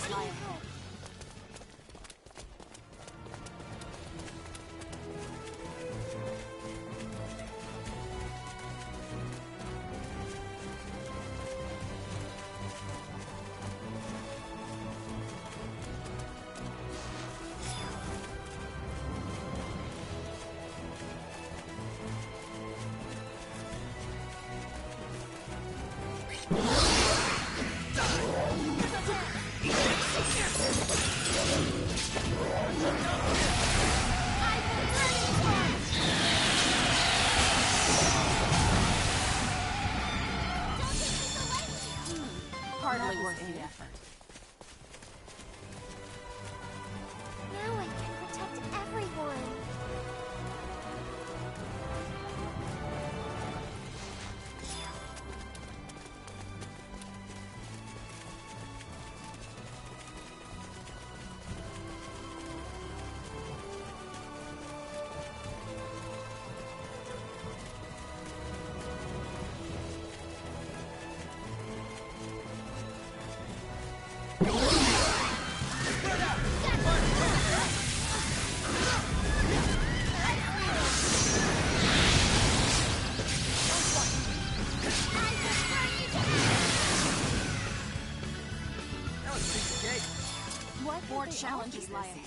challenges lie ahead. Hardly worth the effort. Now I can protect everyone. More challenges lie ahead.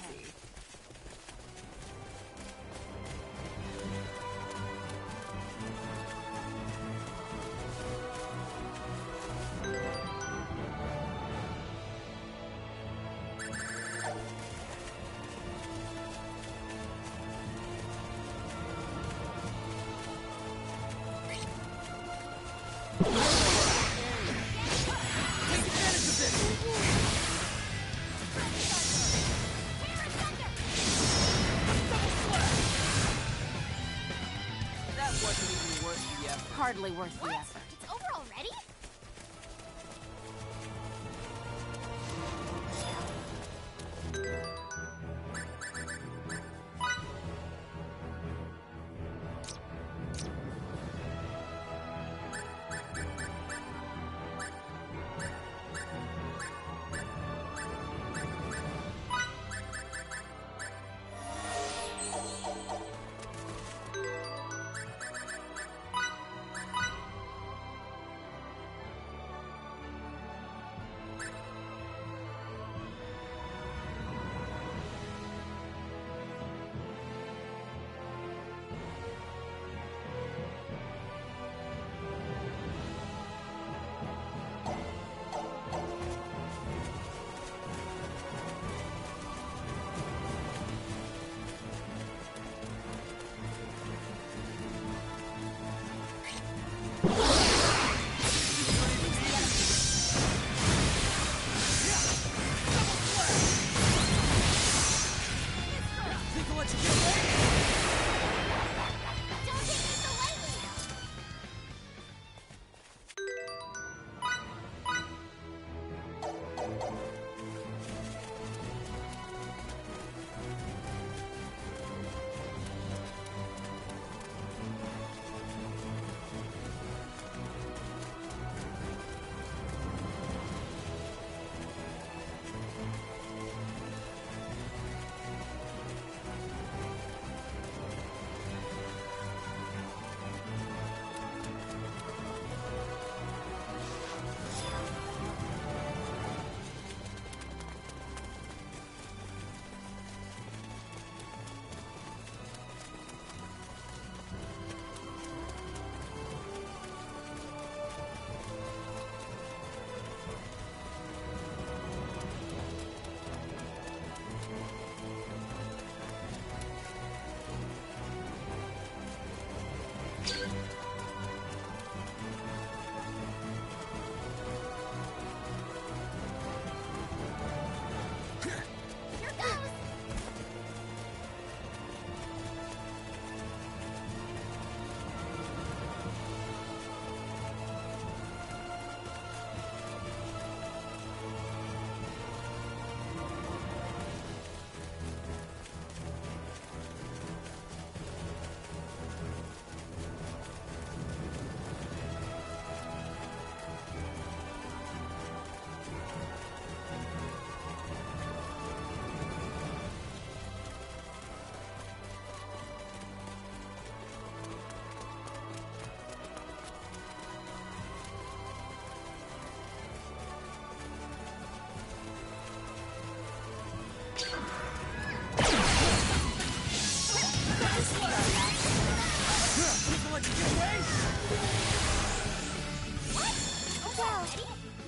Hardly worth the effort. It's over already?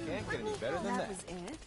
Can't get any better than That that. was it?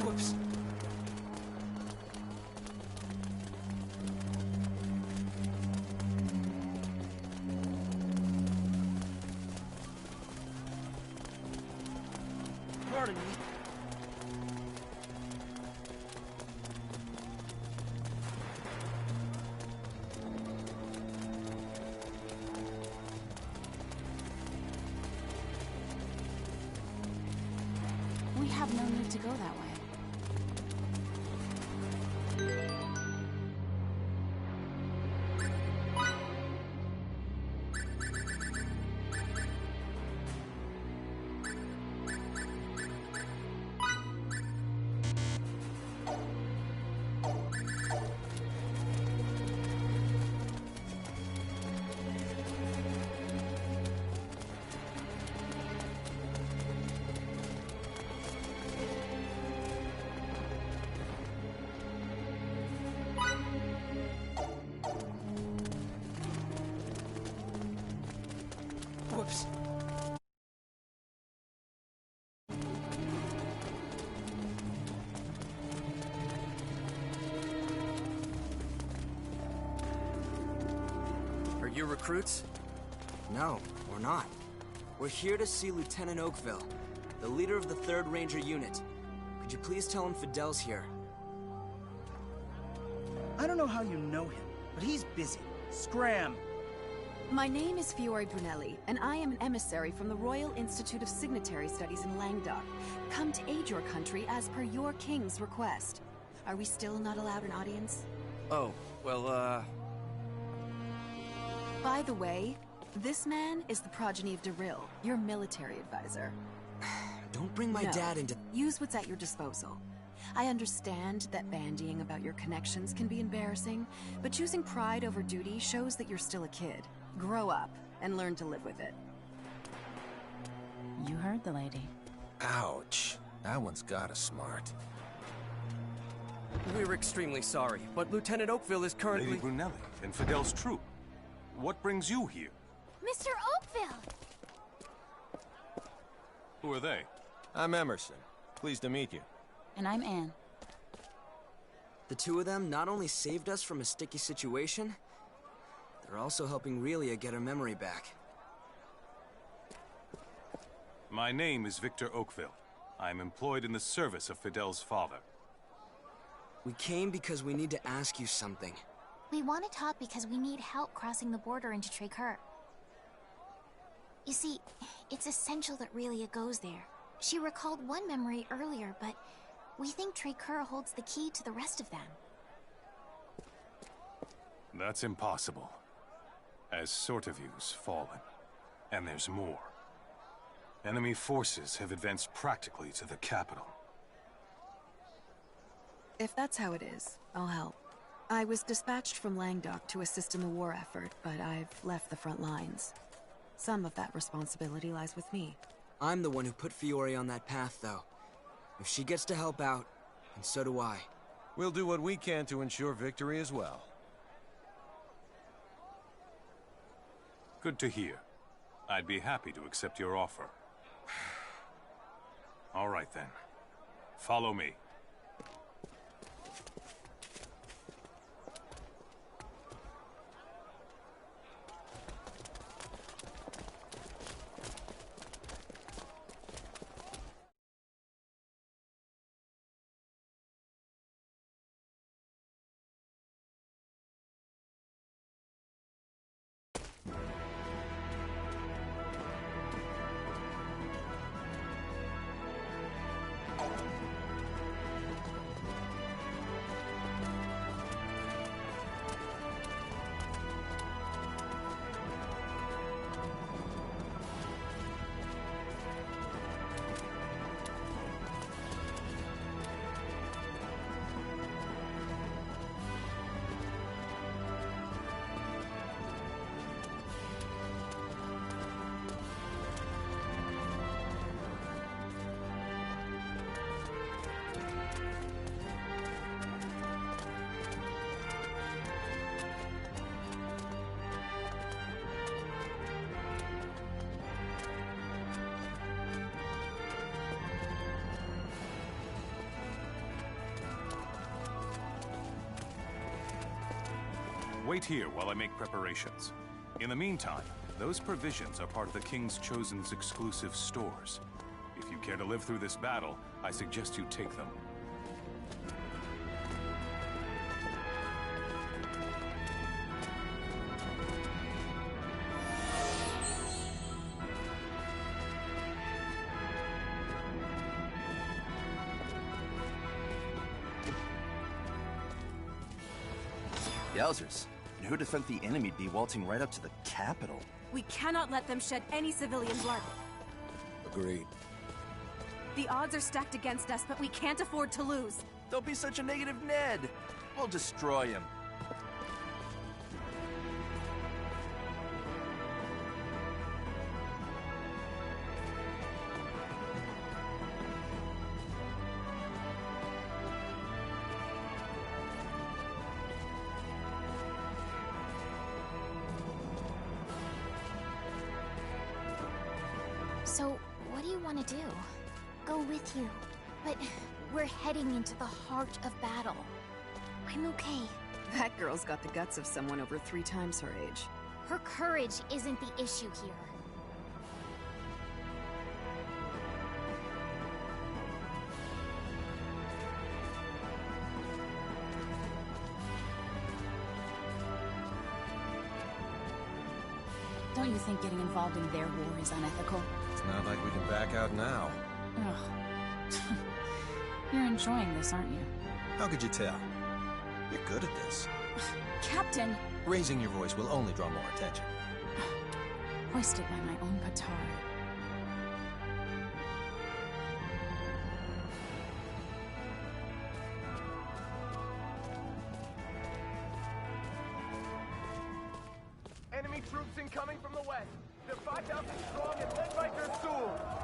Whoops. Pardon me. We have no need to go that way. Whoops. Are you recruits? No, we're not. We're here to see Lieutenant Oakville. the leader of the 3rd Ranger Unit. Could you please tell him Fidel's here? I don't know how you know him, but he's busy. Scram! My name is Fiore Brunelli, and I am an emissary from the Royal Institute of Signatory Studies in Languedoc, come to aid your country as per your king's request. Are we still not allowed an audience? Oh, well, By the way, this man is the progeny of Darryl, your military advisor. Don't bring my No. dad into... Use what's at your disposal. I understand that bandying about your connections can be embarrassing, but choosing pride over duty shows that you're still a kid. Grow up and learn to live with it. You heard the lady. Ouch. That one's gotta smart. we're extremely sorry, but Lieutenant Oakville is currently... Lady Brunelli and Fidel's troop. What brings you here? Mr. Oakville! Who are they? I'm Emerson. Pleased to meet you. And I'm Anne. The two of them not only saved us from a sticky situation, they're also helping Relia get her memory back. My name is Victor Oakville. I'm employed in the service of Fidel's father. We came because we need to ask you something. We want to talk because we need help crossing the border into Tricur. You see, it's essential that Relia goes there. She recalled one memory earlier, but we think Tricur holds the key to the rest of them. That's impossible. As Sortavue's fallen. And there's more. Enemy forces have advanced practically to the capital. If that's how it is, I'll help. I was dispatched from Languedoc to assist in the war effort, but I've left the front lines. Some of that responsibility lies with me. I'm the one who put Fiore on that path, though. If she gets to help out, and so do I. We'll do what we can to ensure victory as well. Good to hear. I'd be happy to accept your offer. All right then. Follow me. Wait here while I make preparations. In the meantime, those provisions are part of the King's Chosen's exclusive stores. If you care to live through this battle, I suggest you take them. Yowzers. Who'd have thought the enemy'd be waltzing right up to the capital? We cannot let them shed any civilian blood. Agreed. The odds are stacked against us, but we can't afford to lose. Don't be such a negative Ned. We'll destroy him. So, what do you want to do? Go with you. But we're heading into the heart of battle. I'm okay. That girl's got the guts of someone over 3 times her age. Her courage isn't the issue here. Don't you think getting involved in their war is unethical? It's not like we can back out now. Ugh. You're enjoying this, aren't you? How could you tell? You're good at this. Captain! Raising your voice will only draw more attention. Hoisted by my own petard. Enemy troops incoming from the west. They're 5,000 strong and led by Gersul.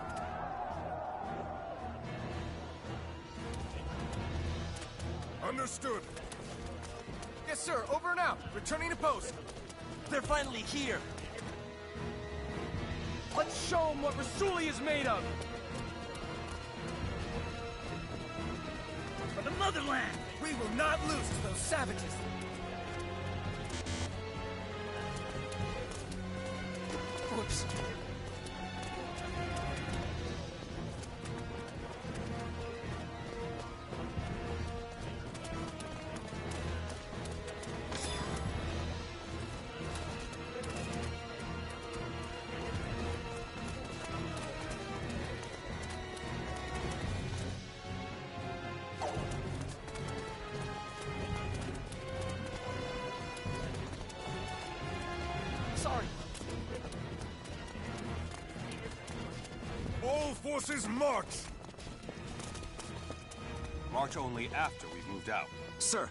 Understood. Yes, sir. Over and out. Returning to post. They're finally here! Let's show them what Rasuli is made of. For the motherland! We will not lose to those savages. Whoops. Sorry. All forces march! March only after we've moved out. Sir,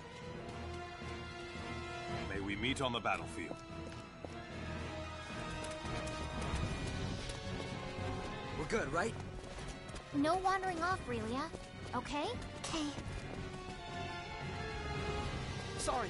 May we meet on the battlefield. we're good, right? No wandering off, Relia. Okay? Okay. Sorry.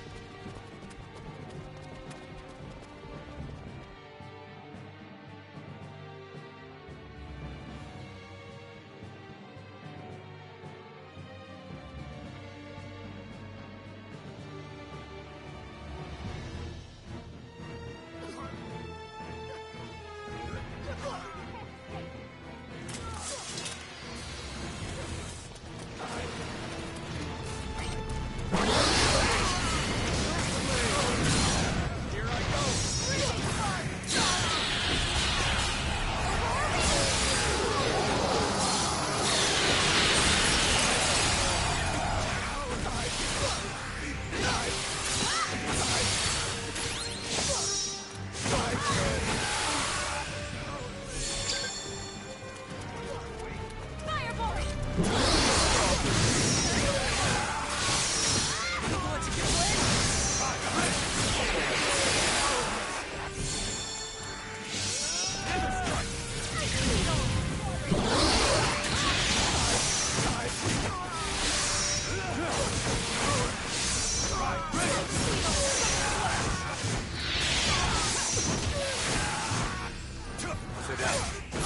Sit down.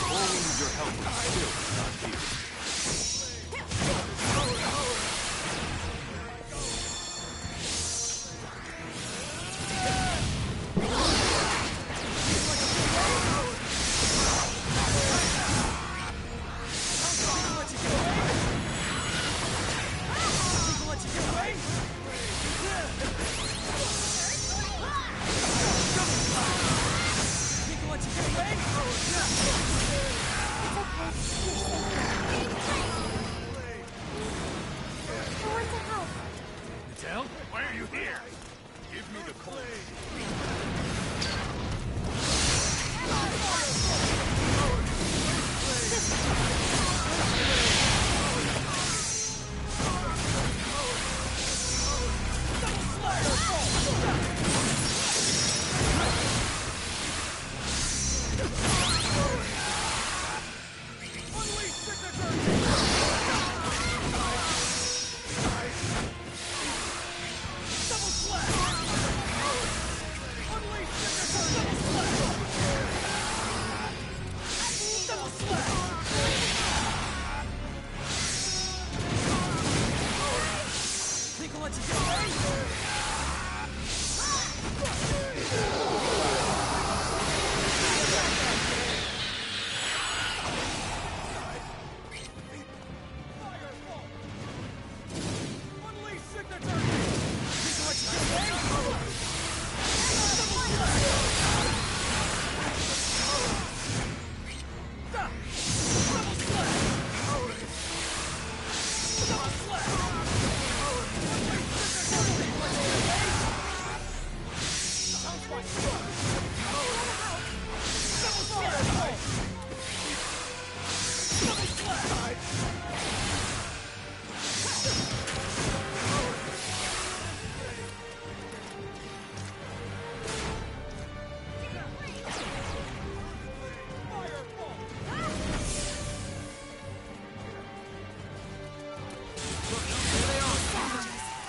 All we need your help with still not here. Tell? Why are you here? Give me the coin.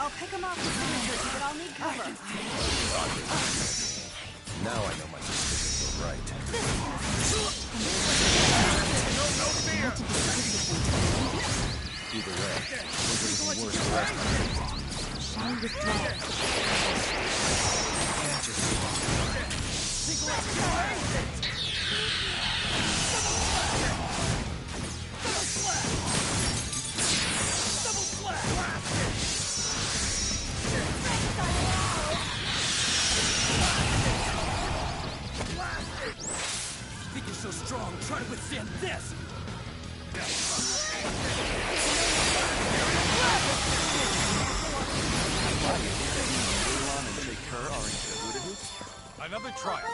I'll pick them off the signatures, but I'll need cover. Now I know my suspicions were right. Either way, it's even worse for us. Shall we withdraw? Can't just... Think you're so strong, try to withstand this! Elon and Shay Kerr are in cahoots? Another trial.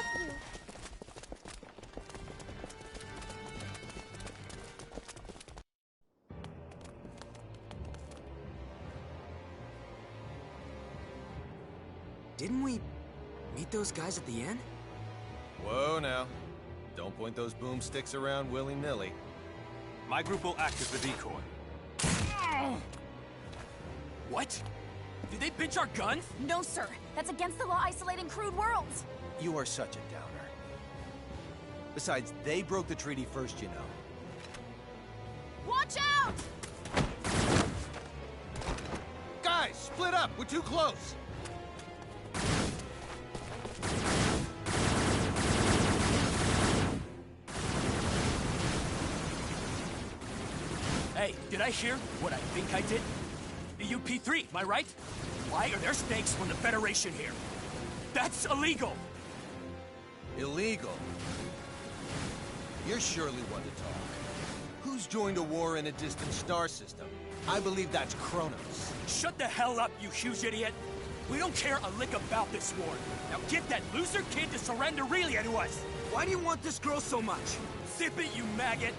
Didn't we meet those guys at the inn? Whoa now. Don't point those boomsticks around willy-nilly. My group will act as the decoy. What? Did they pinch our guns? No, sir. That's against the law isolating crude worlds. You are such a downer. Besides, they broke the treaty first, you know. Watch out! Guys, split up! We're too close! Hey, did I hear what I think I did? The UP3, am I right? Why are there snakes from the Federation here? That's illegal! Illegal? You're surely one to talk. Who's joined a war in a distant star system? I believe that's Kronos. Shut the hell up, you huge idiot! We don't care a lick about this war. Now get that loser kid to surrender Relia to us! Why do you want this girl so much? Zip it, you maggot!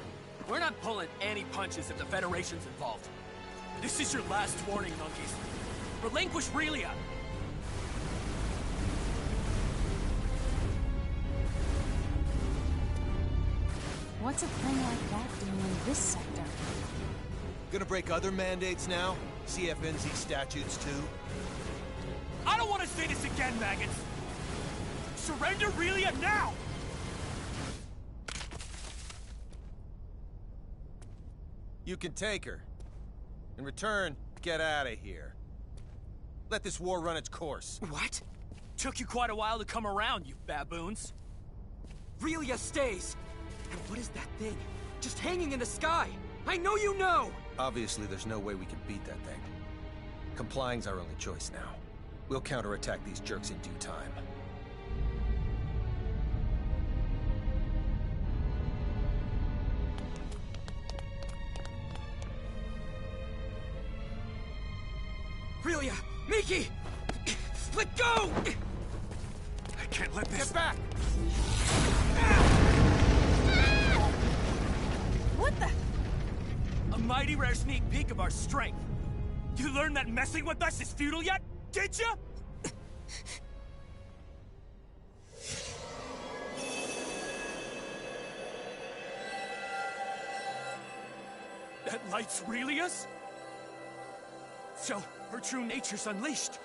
We're not pulling any punches if the Federation's involved. This is your last warning, monkeys. Relinquish Relia! What's a thing like that doing in this sector? Gonna break other mandates now? CFNZ statutes too? I don't want to say this again, maggots! Surrender Relia now! You can take her. In return, get out of here. Let this war run its course. What? Took you quite a while to come around, you baboons. Relia stays! And what is that thing? Just hanging in the sky! I know you know! Obviously, there's no way we can beat that thing. Complying's our only choice now. We'll counterattack these jerks in due time. Relia! Miki! Let go! I can't let this... Get back! What the? A mighty rare sneak peek of our strength. You learned that messing with us is futile yet? Did ya? That light's Relia's? So, her true nature's unleashed.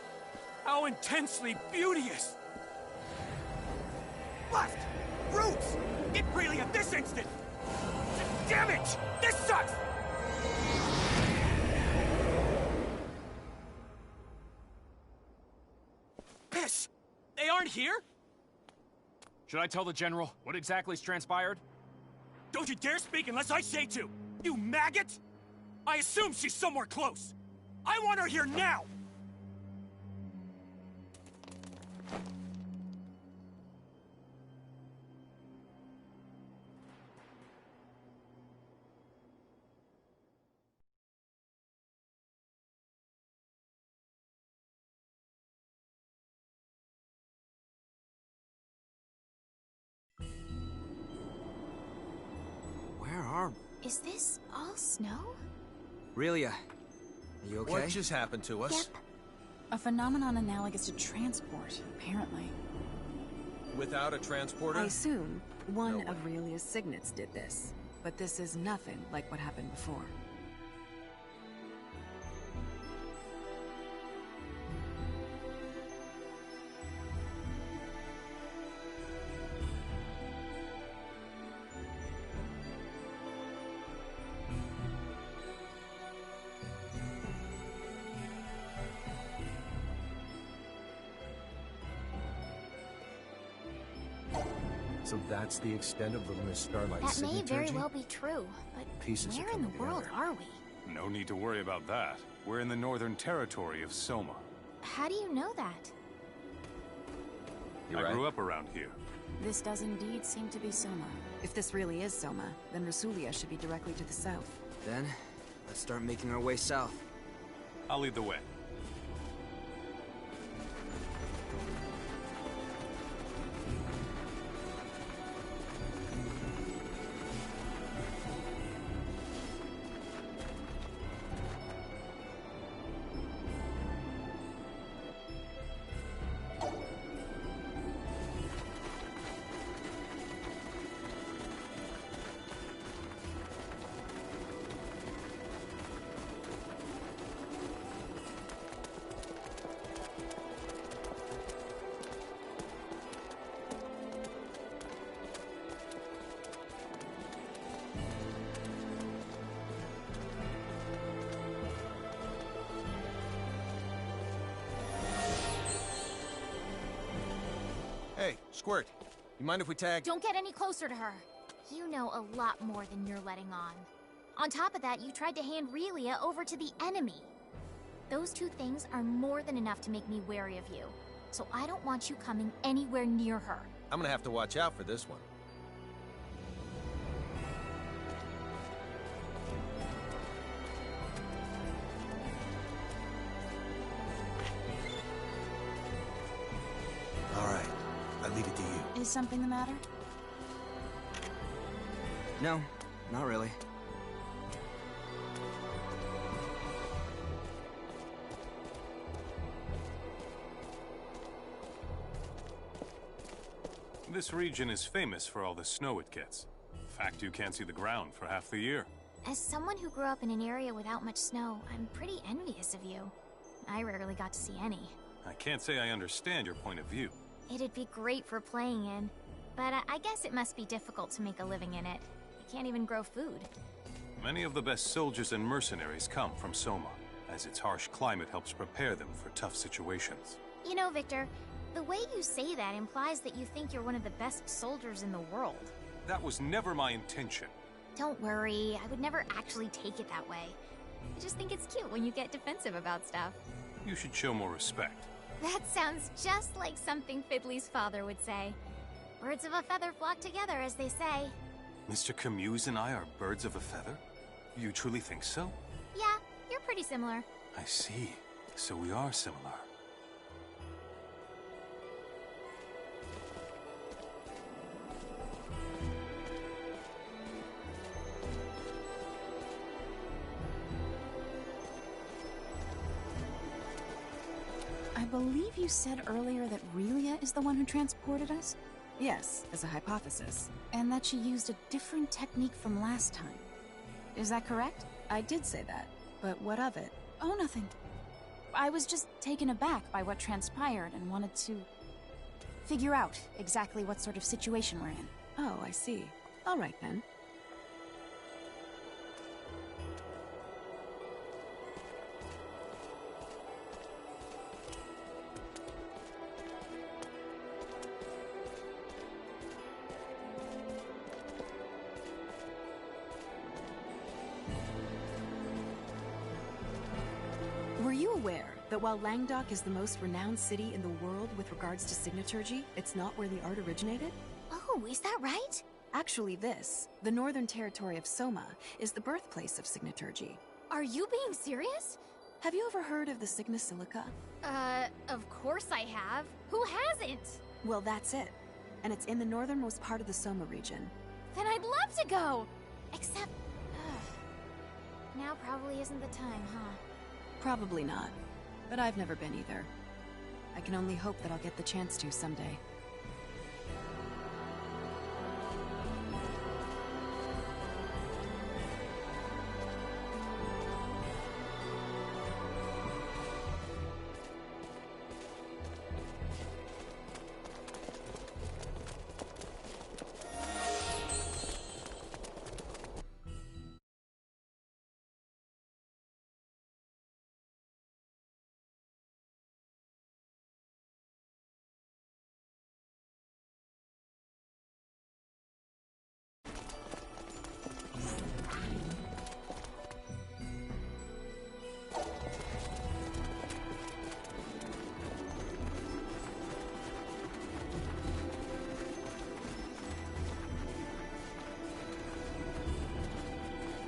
How intensely beauteous! Left! Roots! Get Relia this instant! Damn it! This sucks! Piss! They aren't here? Should I tell the General what exactly's transpired? Don't you dare speak unless I say to! You maggot! I assume she's somewhere close! I want her here now! Is this all snow? Relia, are you okay? What just happened to us? Yep. A phenomenon analogous to transport, apparently. Without a transporter? I assume one No of Relia's signets did this, but this is nothing like what happened before. So that's the extent of the Miss Starlight's That may signaturgy? very well be true, but Pieces are where in the coming world together. are we? No need to worry about that. We're in the northern territory of Soma. How do you know that? You're I right. grew up around here. This does indeed seem to be Soma. If this really is Soma, then Rasulia should be directly to the south. Then, let's start making our way south. I'll lead the way. Hey, Squirt. You mind if we tag? Don't get any closer to her. You know a lot more than you're letting on. On top of that, you tried to hand Relia over to the enemy. Those two things are more than enough to make me wary of you. So I don't want you coming anywhere near her. I'm gonna have to watch out for this one. All right, I leave it to you. Is something the matter? No, not really. This region is famous for all the snow it gets. In fact, you can't see the ground for half the year. As someone who grew up in an area without much snow, I'm pretty envious of you. I rarely got to see any. I can't say I understand your point of view. It'd be great for playing in, but I guess it must be difficult to make a living in it. You can't even grow food. Many of the best soldiers and mercenaries come from Soma, as its harsh climate helps prepare them for tough situations. You know, Victor, the way you say that implies that you think you're one of the best soldiers in the world. That was never my intention. Don't worry, I would never actually take it that way. I just think it's cute when you get defensive about stuff. You should show more respect. That sounds just like something Fiddly's father would say. Birds of a feather flock together, as they say. Mr. Camuse and I are birds of a feather? You truly think so? Yeah, you're pretty similar. I see. So we are similar. I believe you said earlier that Relia is the one who transported us? Yes, as a hypothesis. And that she used a different technique from last time. Is that correct? I did say that, but what of it? Oh, nothing. I was just taken aback by what transpired and wanted to figure out exactly what sort of situation we're in. Oh, I see. All right then. Were you aware that while Langdok is the most renowned city in the world with regards to signaturgy, it's not where the art originated? Oh, is that right? Actually this, the Northern Territory of Soma, is the birthplace of signaturgy. Are you being serious? Have you ever heard of the Sigma Silica? Of course I have. Who hasn't? Well, that's it. And it's in the northernmost part of the Soma region. Then I'd love to go! Except, Now probably isn't the time, huh? Probably not. But I've never been either. I can only hope that I'll get the chance to someday.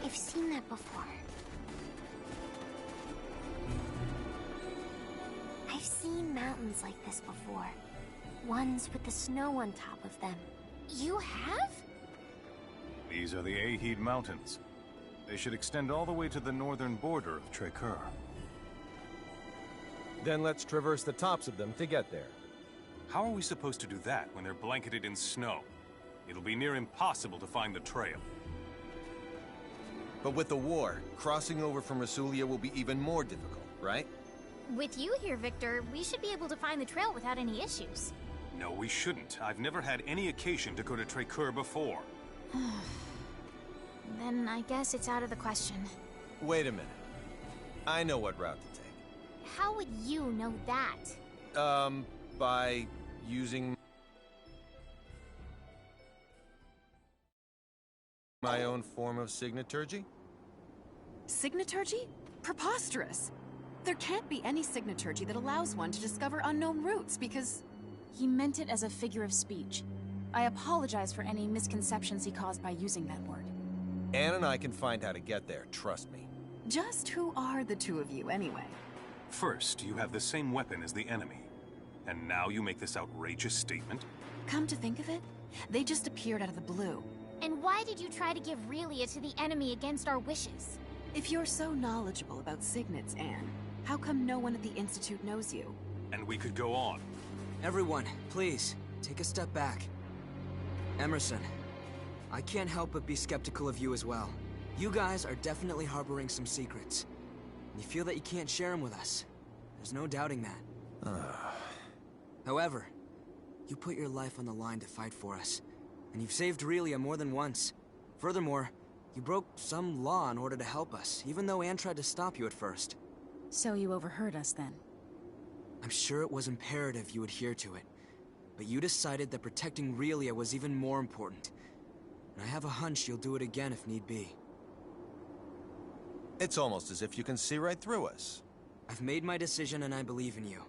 I've seen that before. I've seen mountains like this before. Ones with the snow on top of them. You have? These are the Ahid Mountains. They should extend all the way to the northern border of Trekkur. Then let's traverse the tops of them to get there. How are we supposed to do that when they're blanketed in snow? It'll be near impossible to find the trail. But with the war, crossing over from Rasulia will be even more difficult, right? With you here, Victor, we should be able to find the trail without any issues. No, we shouldn't. I've never had any occasion to go to Trekkur before. Then I guess it's out of the question. Wait a minute. I know what route to take. How would you know that? By using my own form of signaturgy? Signaturgy? Preposterous! There can't be any signaturgy that allows one to discover unknown routes, because... He meant it as a figure of speech. I apologize for any misconceptions he caused by using that word. Anne and I can find how to get there, trust me. Just who are the two of you, anyway? First, you have the same weapon as the enemy. And now you make this outrageous statement? Come to think of it, they just appeared out of the blue. And why did you try to give Relia to the enemy against our wishes? If you're so knowledgeable about signets, Anne, how come no one at the Institute knows you? And we could go on. Everyone, please, take a step back. Emerson, I can't help but be skeptical of you as well. You guys are definitely harboring some secrets. And you feel that you can't share them with us. There's no doubting that. However, you put your life on the line to fight for us. And you've saved Relia more than once. Furthermore, you broke some law in order to help us, even though Anne tried to stop you at first. So you overheard us then? I'm sure it was imperative you adhere to it. But you decided that protecting Relia was even more important. And I have a hunch you'll do it again if need be. It's almost as if you can see right through us. I've made my decision and I believe in you.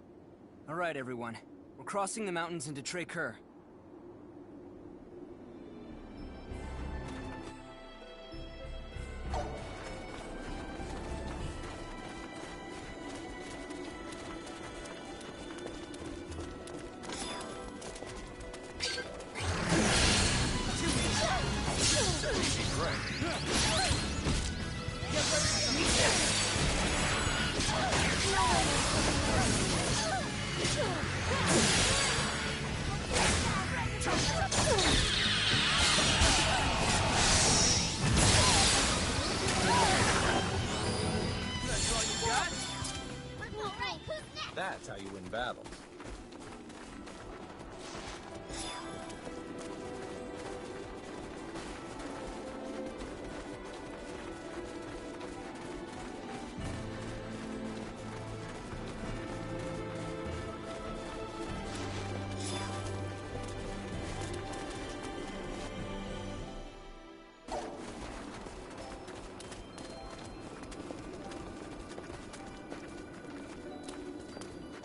All right, everyone. We're crossing the mountains into Trekkur. That's how you win battles.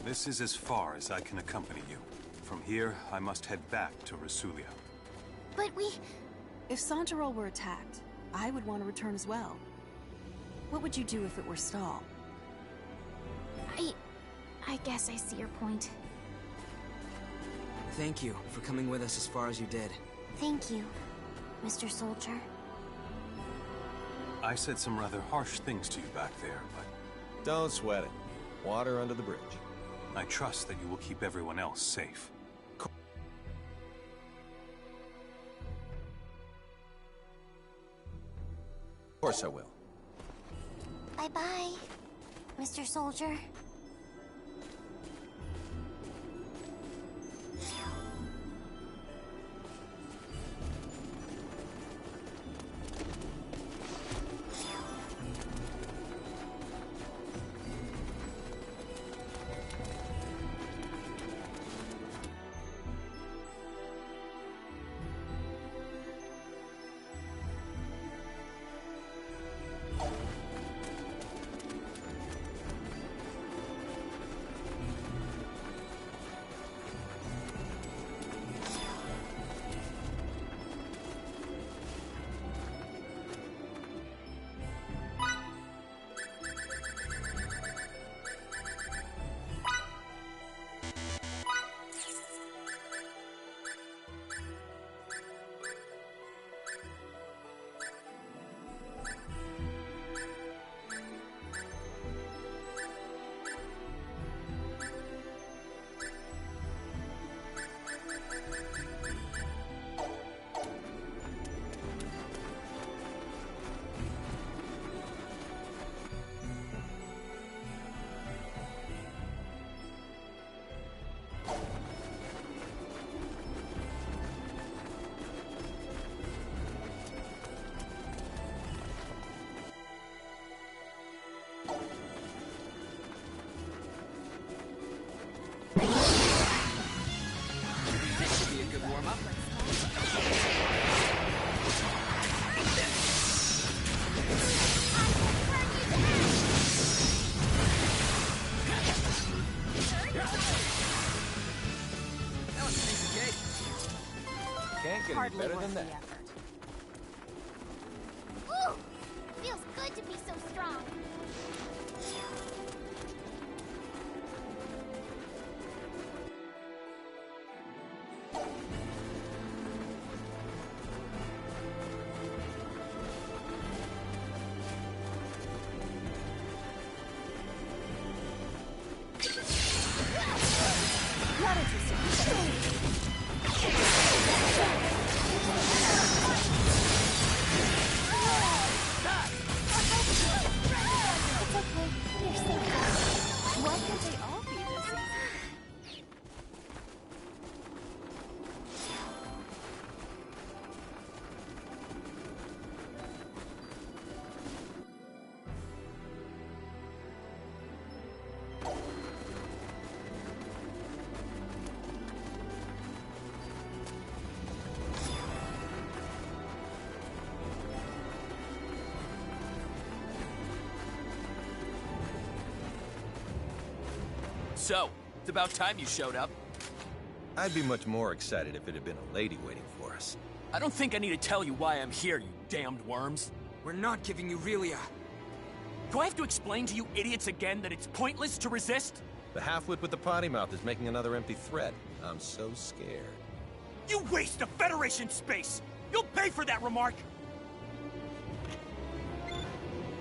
This is as far as I can accompany you. From here, I must head back to Rasulia. But we... If Santarol were attacked, I would want to return as well. What would you do if it were Stahl? I guess I see your point. Thank you for coming with us as far as you did. Thank you, Mr. Soldier. I said some rather harsh things to you back there, but Don't sweat it. Water under the bridge. I trust that you will keep everyone else safe. Of course I will. Bye-bye, Mr. Soldier. Can't get any better than that. Ooh! Feels good to be so strong. Not interested. Why can't they all be this easy? So, it's about time you showed up. I'd be much more excited if it had been a lady waiting for us. I don't think I need to tell you why I'm here, you damned worms. We're not giving you Relia. Do I have to explain to you idiots again that it's pointless to resist? The half-wit with the potty mouth is making another empty threat. I'm so scared. You waste of Federation space! You'll pay for that remark!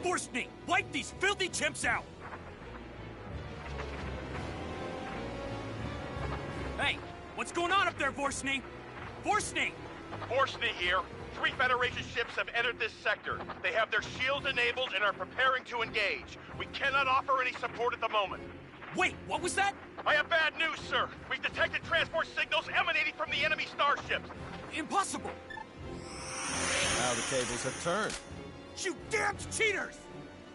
Forstny, wipe these filthy chimps out! Hey, what's going on up there, Forstny? Forstny! Forstny here. 3 Federation ships have entered this sector. They have their shields enabled and are preparing to engage. We cannot offer any support at the moment. Wait, what was that? I have bad news, sir. We've detected transport signals emanating from the enemy starships. Impossible! Now the tables have turned. You damned cheaters!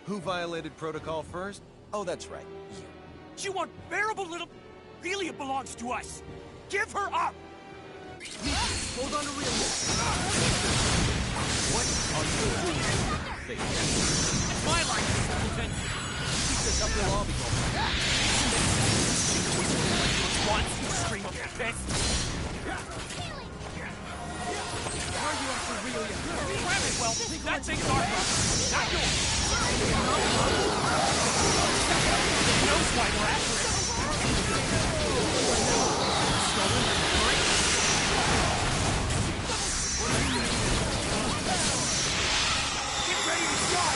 Who violated protocol first? Oh, that's right. You unbearable little... Relia belongs to us! Give her up! Hold on to Relia. What are you doing? It's my life, Simpleton! Keep this up, we'll all be going. Once you scream of piss! Why are you after Relia? Grab it, well, that thing's our problem, not yours! He knows why we're after it! Get ready to go!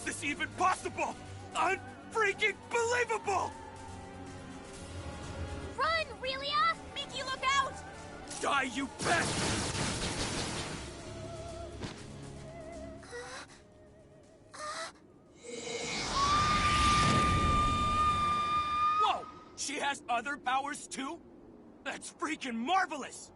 this even possible? Unfreaking believable! Run, Relia! Miki, look out! Die, you pest! Whoa! She has other powers too? That's freaking marvelous!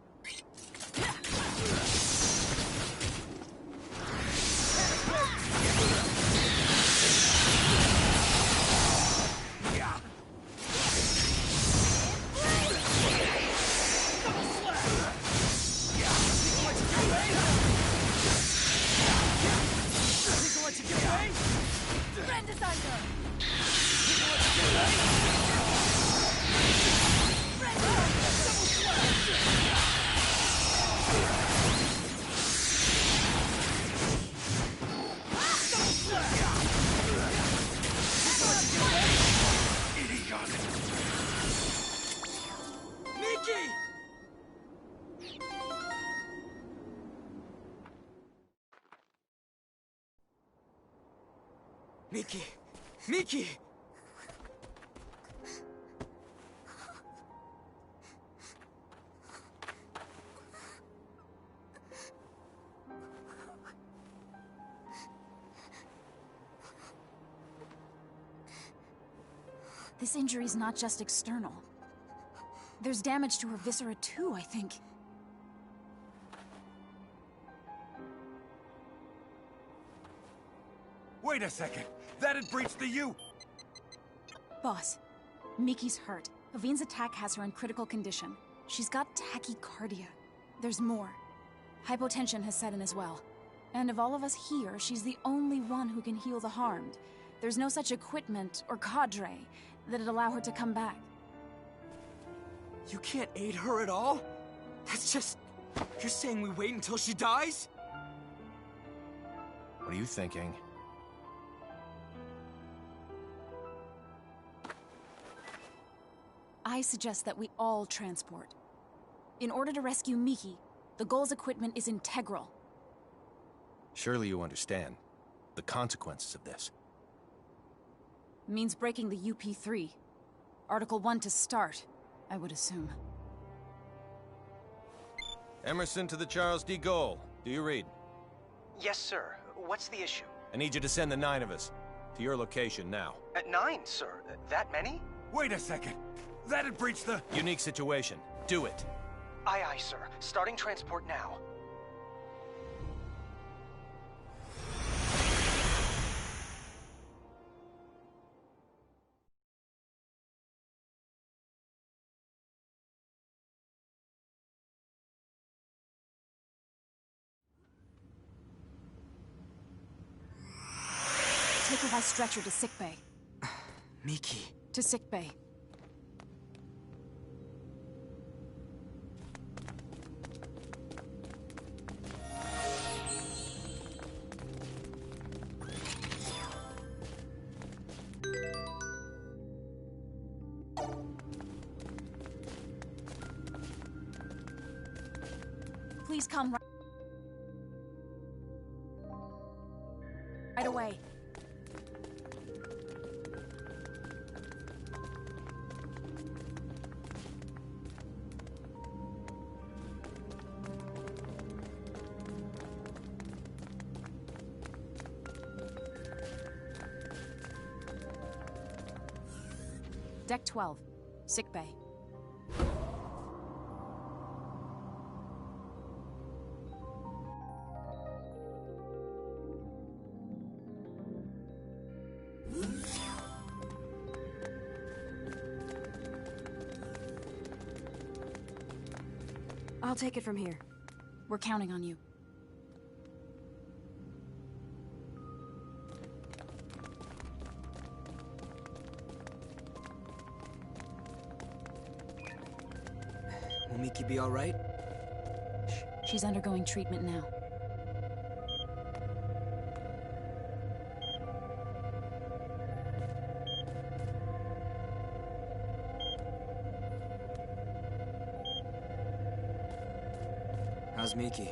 Miki! Miki! This injury's not just external. There's damage to her viscera too, I think. Wait a second! That'd breach the U! Boss, Miki's hurt. Havine's attack has her in critical condition. She's got tachycardia. There's more. Hypotension has set in as well. And of all of us here, she's the only one who can heal the harmed. There's no such equipment or cadre that'd allow her to come back. You can't aid her at all? That's just... You're saying we wait until she dies? What are you thinking? I suggest that we all transport. In order to rescue Miki, the Gull's equipment is integral. Surely you understand the consequences of this. Means breaking the UP3. Article 1 to start, I would assume. Emerson to the Charles D. Gaulle. Do you read? Yes, sir. What's the issue? I need you to send the 9 of us to your location now. At 9, sir. That many? Wait a second! That'd breach the... Unique situation. Do it. Aye, aye, sir. Starting transport now. Take her by stretcher to sickbay. Miki. To sickbay. Please come right away. Deck 12, sickbay. I'll take it from here. We're counting on you. Will Miki be all right? She's undergoing treatment now. How's Miki?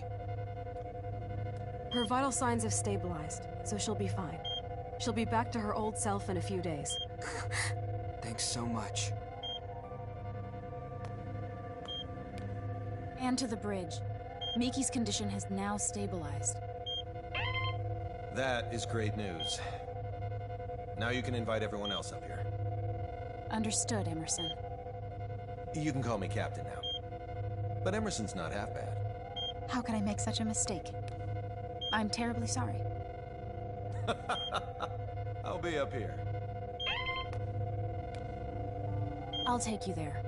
Her vital signs have stabilized, so she'll be fine. She'll be back to her old self in a few days. Thanks so much. And to the bridge. Miki's condition has now stabilized. That is great news. Now you can invite everyone else up here. Understood, Emerson. You can call me Captain now. But Emerson's not half bad. How could I make such a mistake? I'm terribly sorry. I'll be up here. I'll take you there.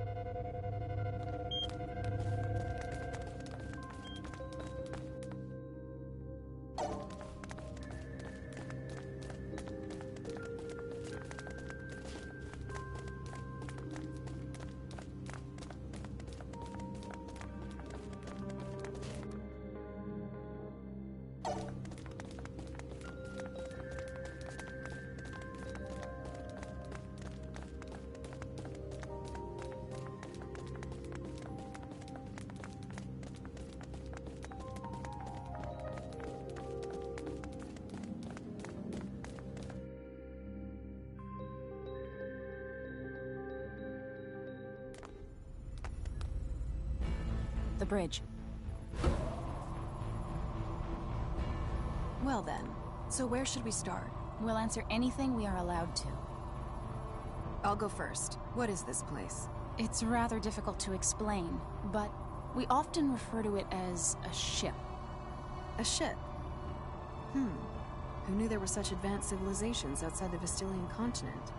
The bridge. Well then, so where should we start? We'll answer anything we are allowed to. I'll go first. What is this place? It's rather difficult to explain, but we often refer to it as a ship. A ship? Who knew there were such advanced civilizations outside the Vestilian continent?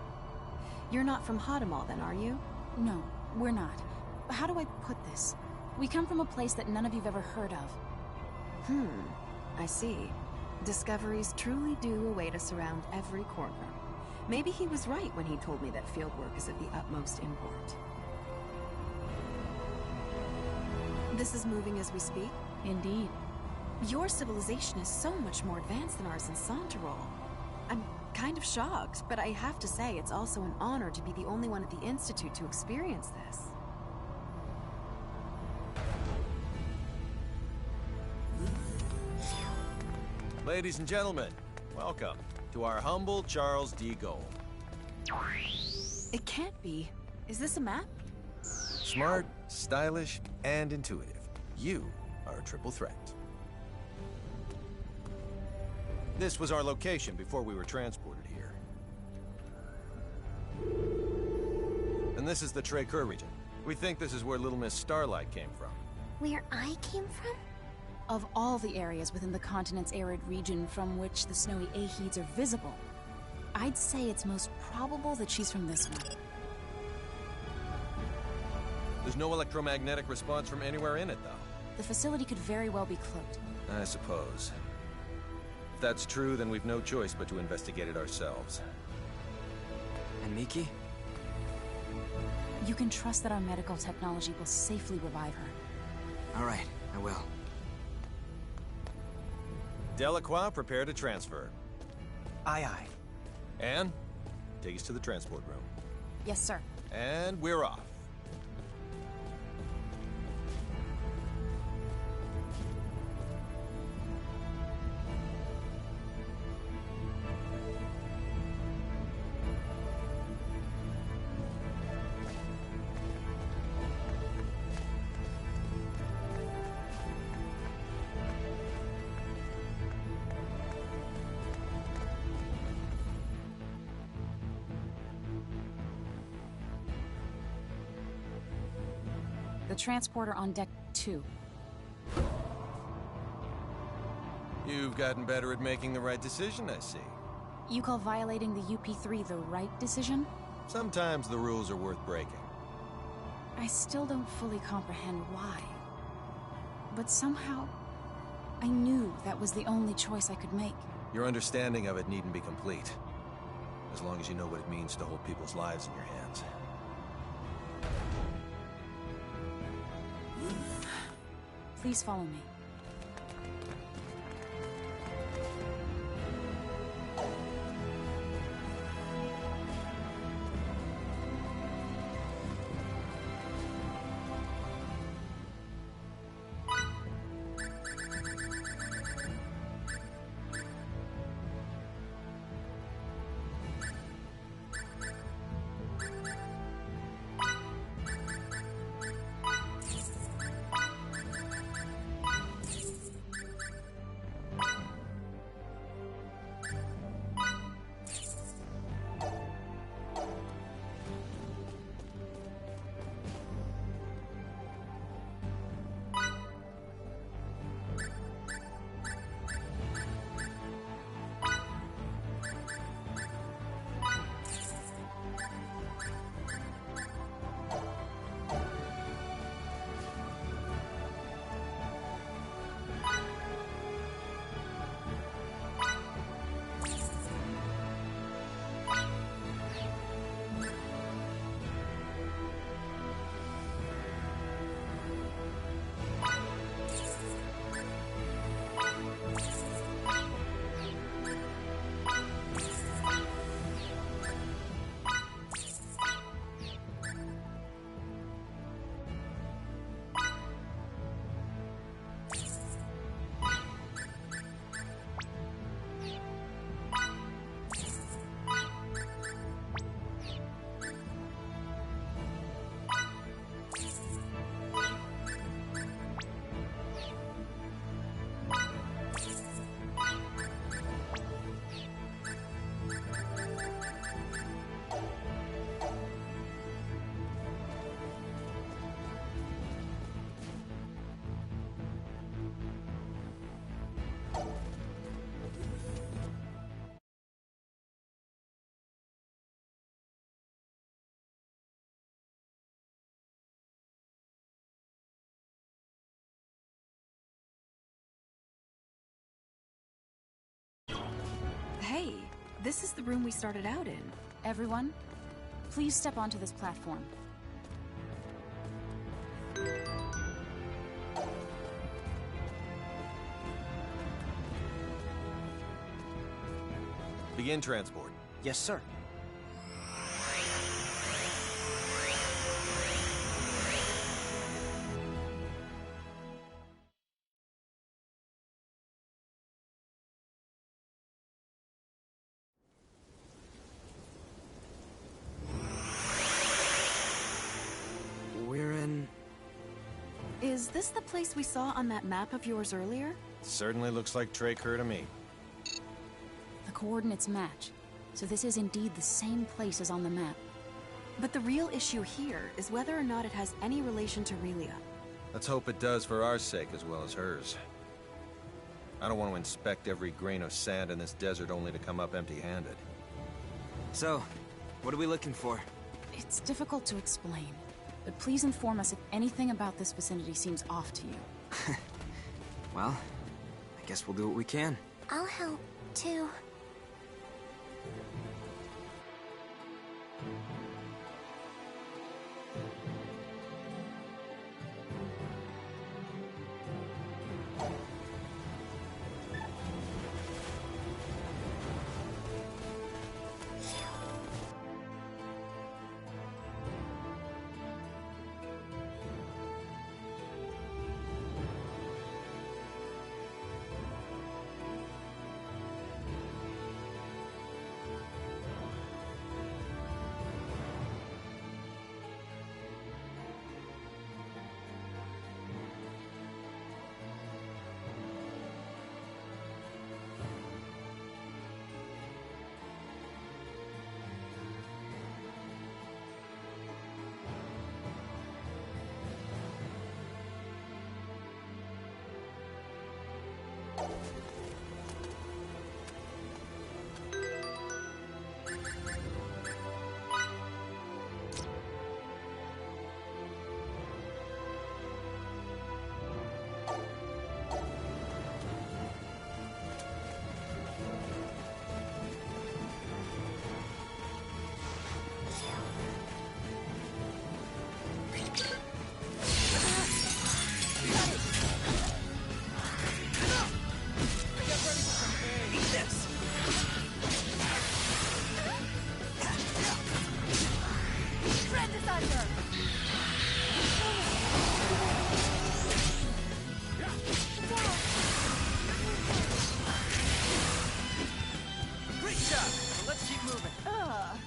You're not from Hadamel then, are you? No, we're not. How do I put this? We come from a place that none of you've ever heard of. I see. Discoveries truly do await us around every corner. Maybe he was right when he told me that fieldwork is of the utmost import. This is moving as we speak? Indeed. Your civilization is so much more advanced than ours in Santarol. I'm kind of shocked, but I have to say it's also an honor to be the only one at the Institute to experience this. Ladies and gentlemen, welcome to our humble Charles D. Gold. It can't be. Is this a map? Smart, stylish, and intuitive. You are a triple threat. This was our location before we were transported here. And this is the Trey-Kerr region. We think this is where Little Miss Starlight came from. Where I came from? Of all the areas within the continent's arid region from which the snowy Aheeds are visible, I'd say it's most probable that she's from this one. There's no electromagnetic response from anywhere in it, though. The facility could very well be cloaked. I suppose. If that's true, then we've no choice but to investigate it ourselves. And Miki? You can trust that our medical technology will safely revive her. All right, I will. Delacroix, prepare to transfer. Aye, aye. Anne, take us to the transport room. Yes, sir. And we're off. The transporter on deck 2. You've gotten better at making the right decision, I see. You call violating the UP3 the right decision? Sometimes the rules are worth breaking. I still don't fully comprehend why. But somehow, I knew that was the only choice I could make. Your understanding of it needn't be complete. As long as you know what it means to hold people's lives in your hands. Please follow me. This is the room we started out in. Everyone, please step onto this platform. Begin transport. Yes, sir. We're in... Is this the place we saw on that map of yours earlier? Certainly looks like Traker to me. The coordinates match, so this is indeed the same place as on the map. But the real issue here is whether or not it has any relation to Relia. Let's hope it does for our sake as well as hers. I don't want to inspect every grain of sand in this desert only to come up empty-handed. So, what are we looking for? It's difficult to explain, but please inform us if anything about this vicinity seems off to you. Well, I guess we'll do what we can. I'll help, too.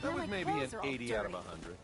That was maybe an 80 out of 100.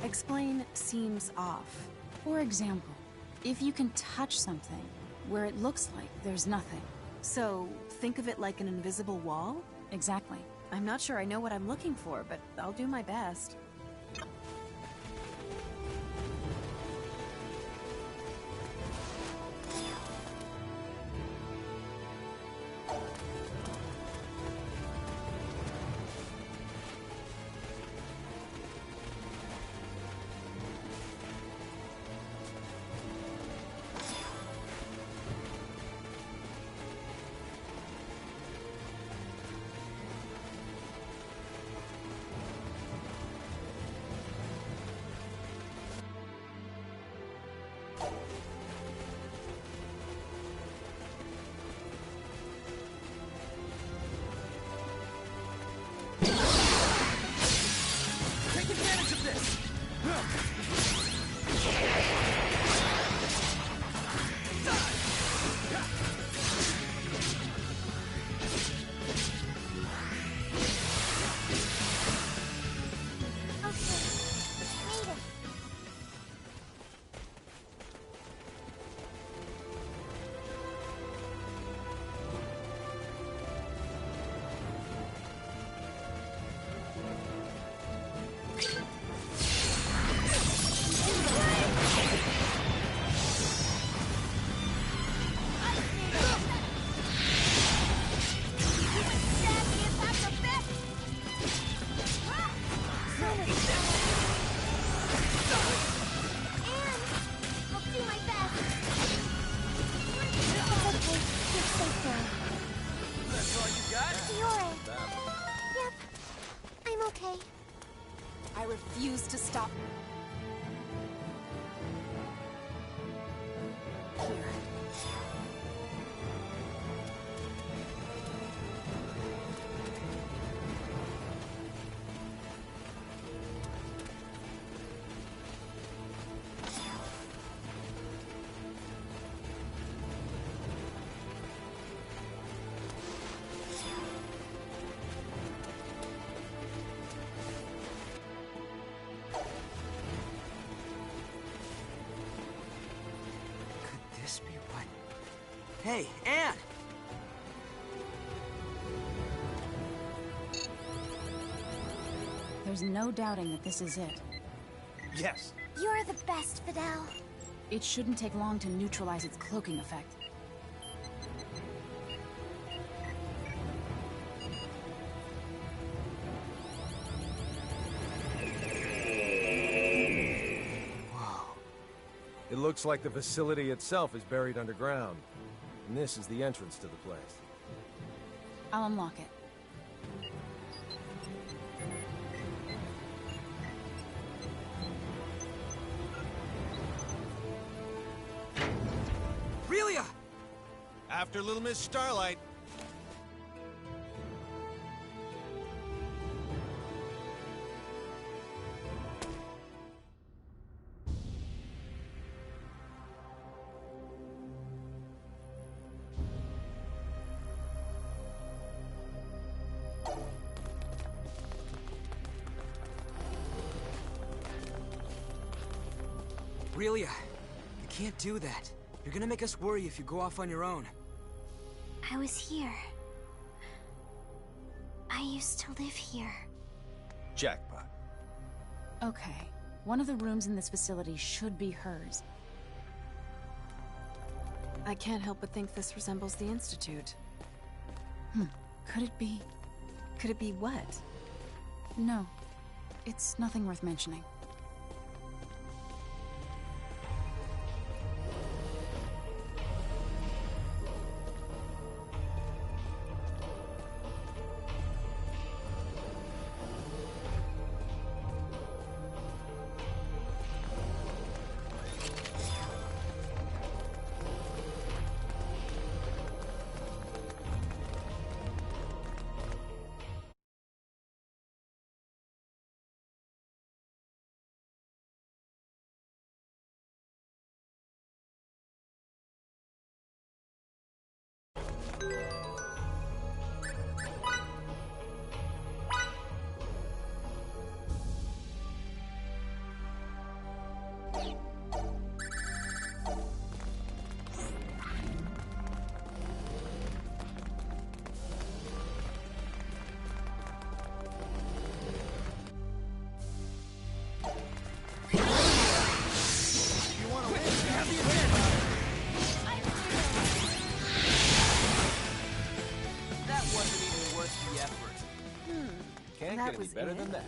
Explain seems off. For example, if you can touch something where it looks like there's nothing. So, think of it like an invisible wall? Exactly. I'm not sure I know what I'm looking for, but I'll do my best. I refuse to stop. Here. This be what? Hey, Anne! There's no doubting that this is it. Yes. You're the best, Fidel. It shouldn't take long to neutralize its cloaking effect. It looks like the facility itself is buried underground. And this is the entrance to the place. I'll unlock it. Relia! After Little Miss Starlight. Relia, you can't do that. You're gonna make us worry if you go off on your own. I was here. I used to live here. Jackpot. Okay. One of the rooms in this facility should be hers. I can't help but think this resembles the Institute. Could it be? Could it be what? No. It's nothing worth mentioning. Can't get any better than that.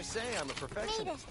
say? I'm a perfectionist.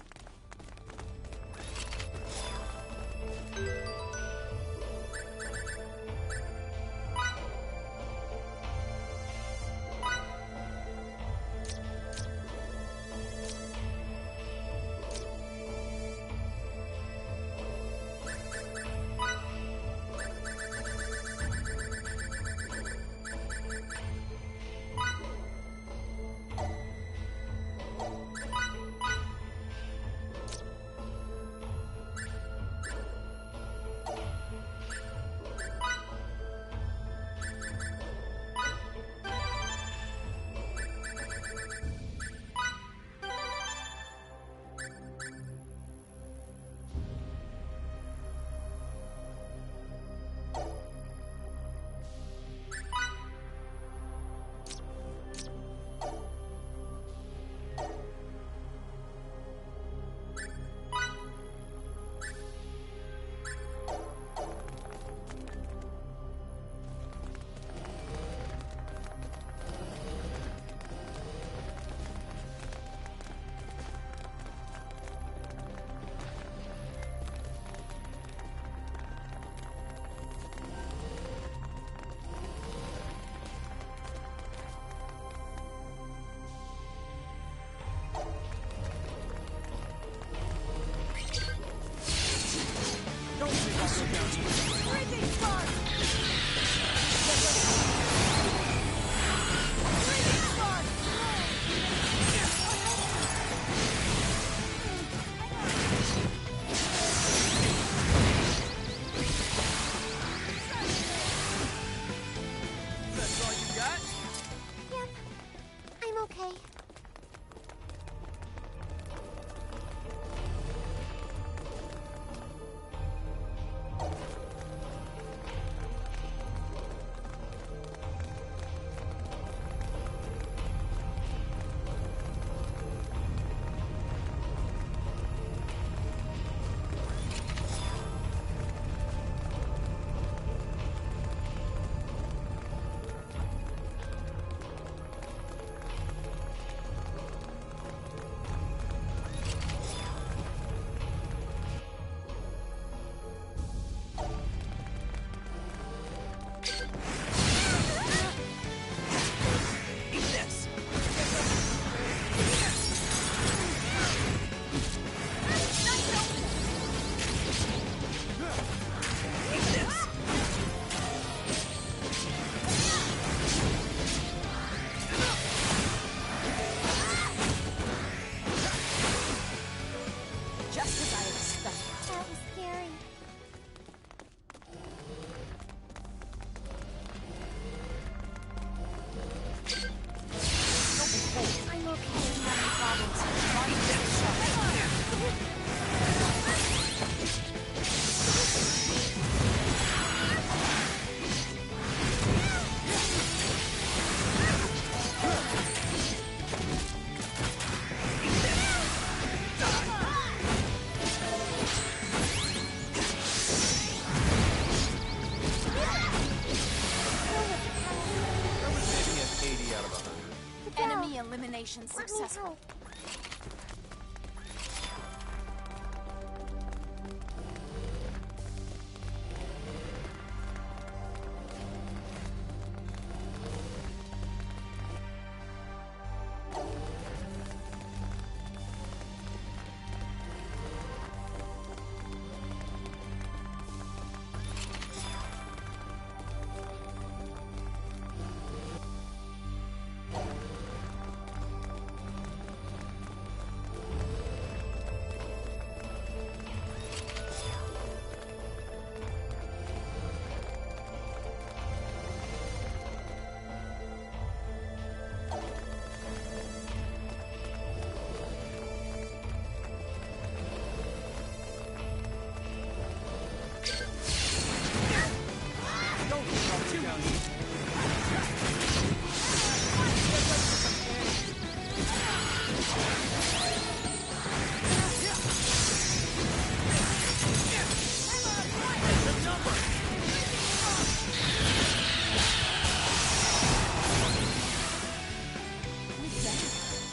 Elimination successful.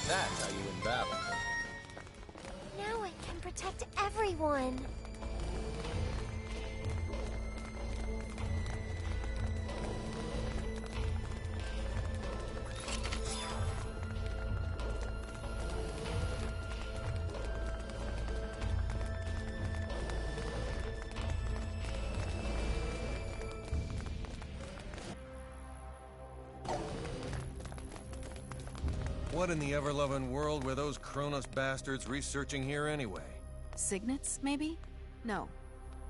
That's how you win battle. What in the ever-loving world were those Kronos bastards researching here anyway? Signets, maybe? No.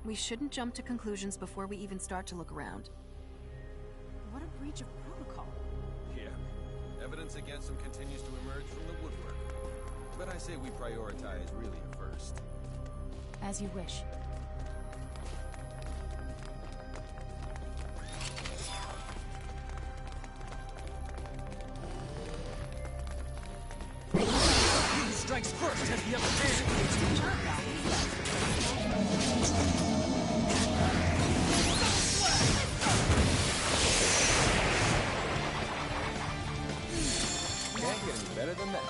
We shouldn't jump to conclusions before we even start to look around. What a breach of protocol. Yeah. Evidence against them continues to emerge from the woodwork. But I say we prioritize Relia first. As you wish. Strikes first has the upper Can't get any better than that.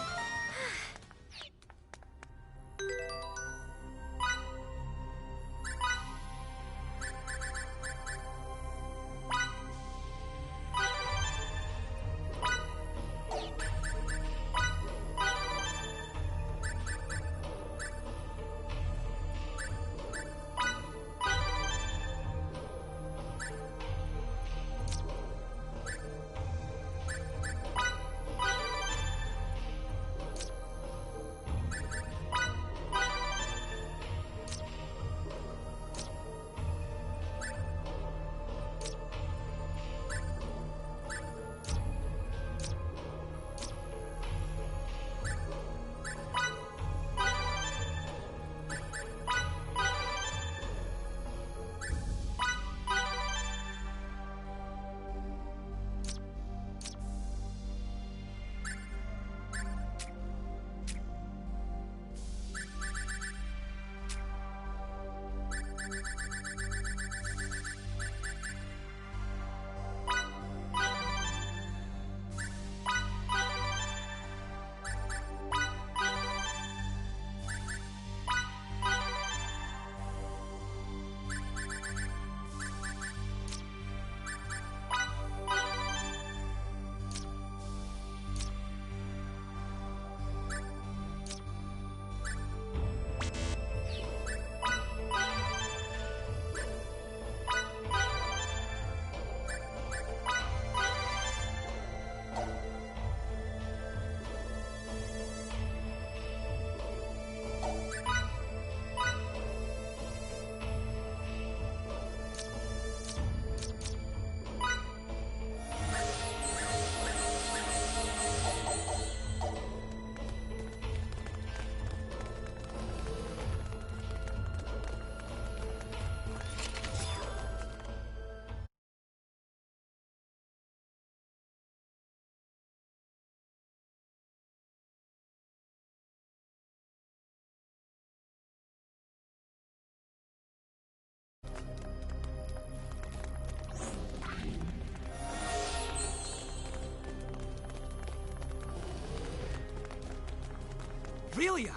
Relia!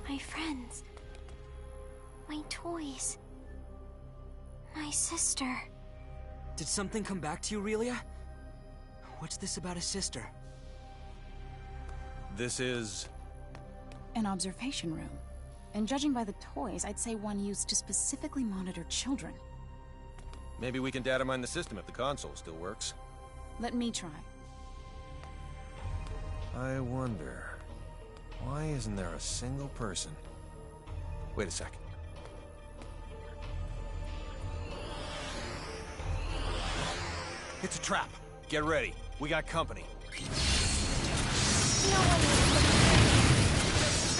My friends. My toys. My sister. Did something come back to you, Relia? What's this about a sister? This is... An observation room. And judging by the toys, I'd say one used to specifically monitor children. Maybe we can data mine the system if the console still works. Let me try. I wonder... why isn't there a single person? Wait a second. It's a trap. Get ready. We got company.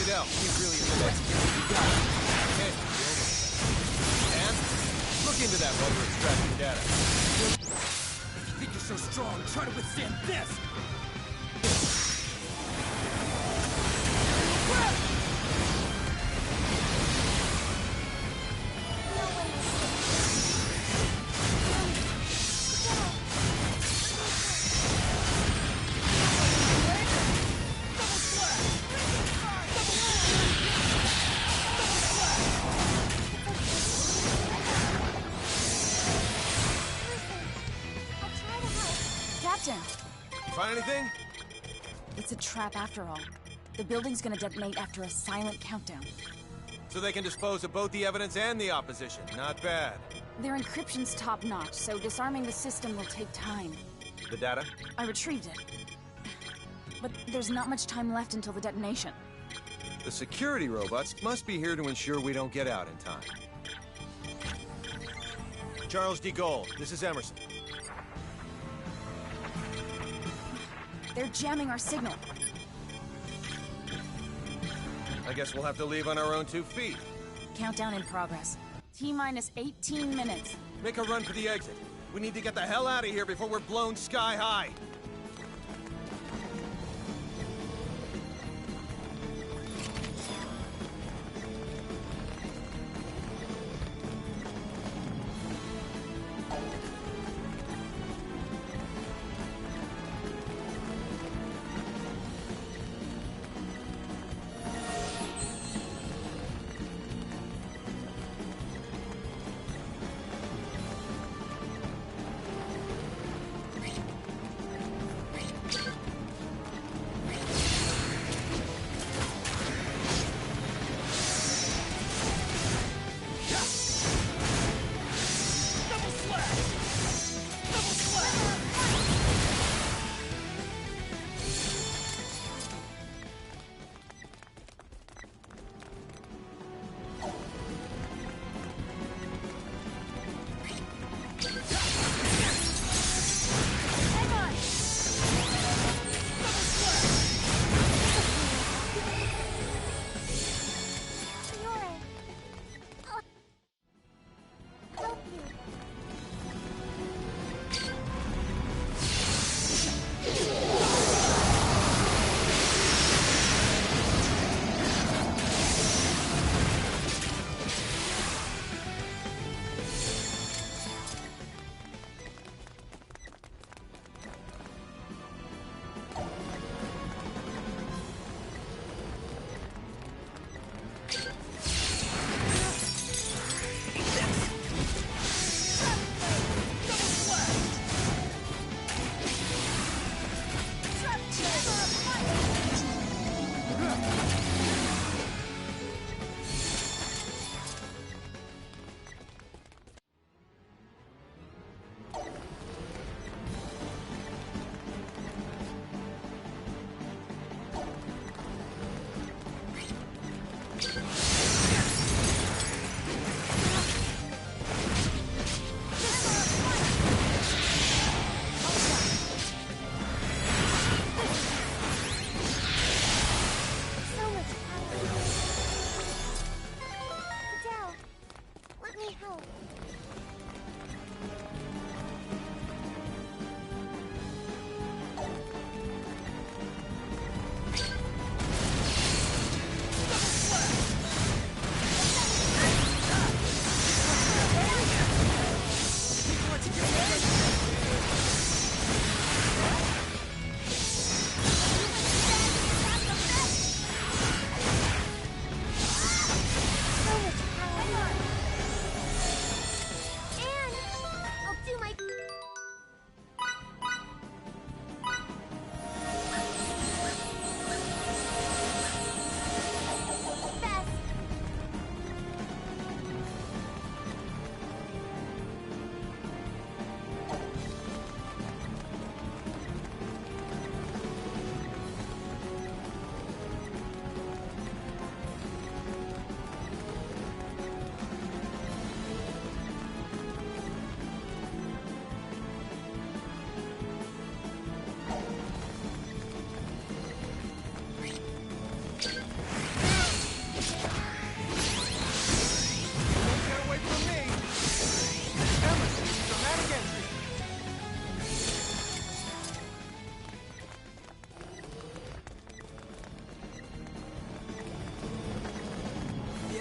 Fidel, he's really a bit. You got it. Okay, and look into that while we're extracting data. If you think you're so strong, try to withstand this! Find anything? It's a trap after all. The building's gonna detonate after a silent countdown. So they can dispose of both the evidence and the opposition. Not bad. Their encryption's top-notch, so disarming the system will take time. The data? I retrieved it. but there's not much time left until the detonation. The security robots must be here to ensure we don't get out in time. Charles de Gaulle, this is Emerson. They're jamming our signal. I guess we'll have to leave on our own 2 feet. Countdown in progress. T-minus 18 minutes. Make a run for the exit. We need to get the hell out of here before we're blown sky high.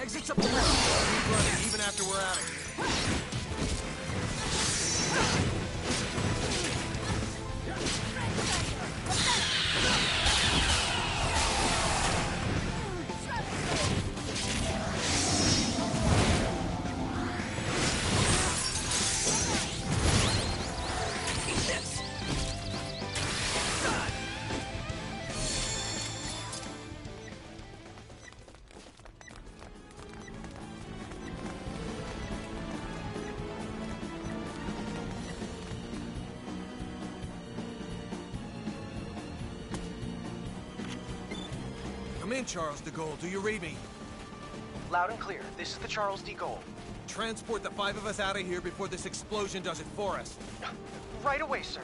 Exit's up the road. Keep running, even after we're out of here. in, Charles de Gaulle. Do you read me? Loud and clear. This is the Charles de Gaulle. Transport the 5 of us out of here before this explosion does it for us. Right away, sir.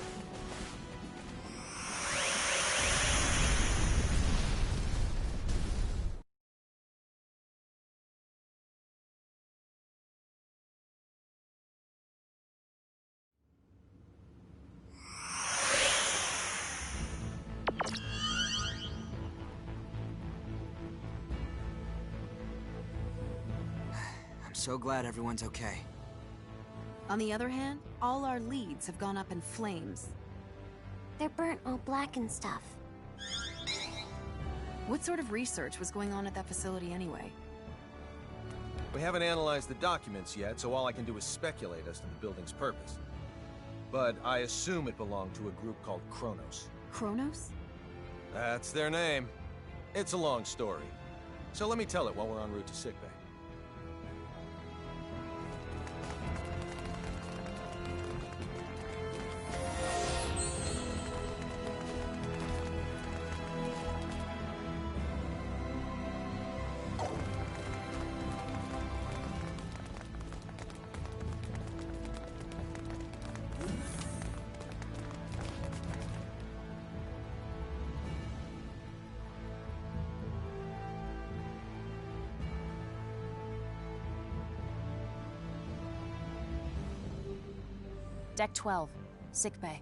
I'm so glad everyone's okay. On the other hand, all our leads have gone up in flames. They're burnt all black and stuff. What sort of research was going on at that facility anyway? We haven't analyzed the documents yet, so all I can do is speculate as to the building's purpose. But I assume it belonged to a group called Kronos. Kronos? That's their name. It's a long story. So let me tell it while we're en route to sickbay. Deck 12, sickbay.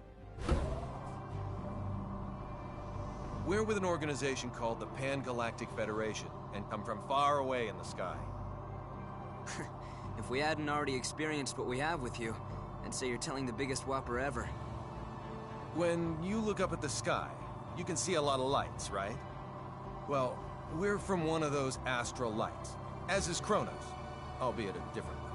We're with an organization called the Pan-Galactic Federation, and come from far away in the sky. If we hadn't already experienced what we have with you, I'd say you're telling the biggest whopper ever. When you look up at the sky, you can see a lot of lights, right? Well, we're from one of those astral lights, as is Kronos, albeit a different one.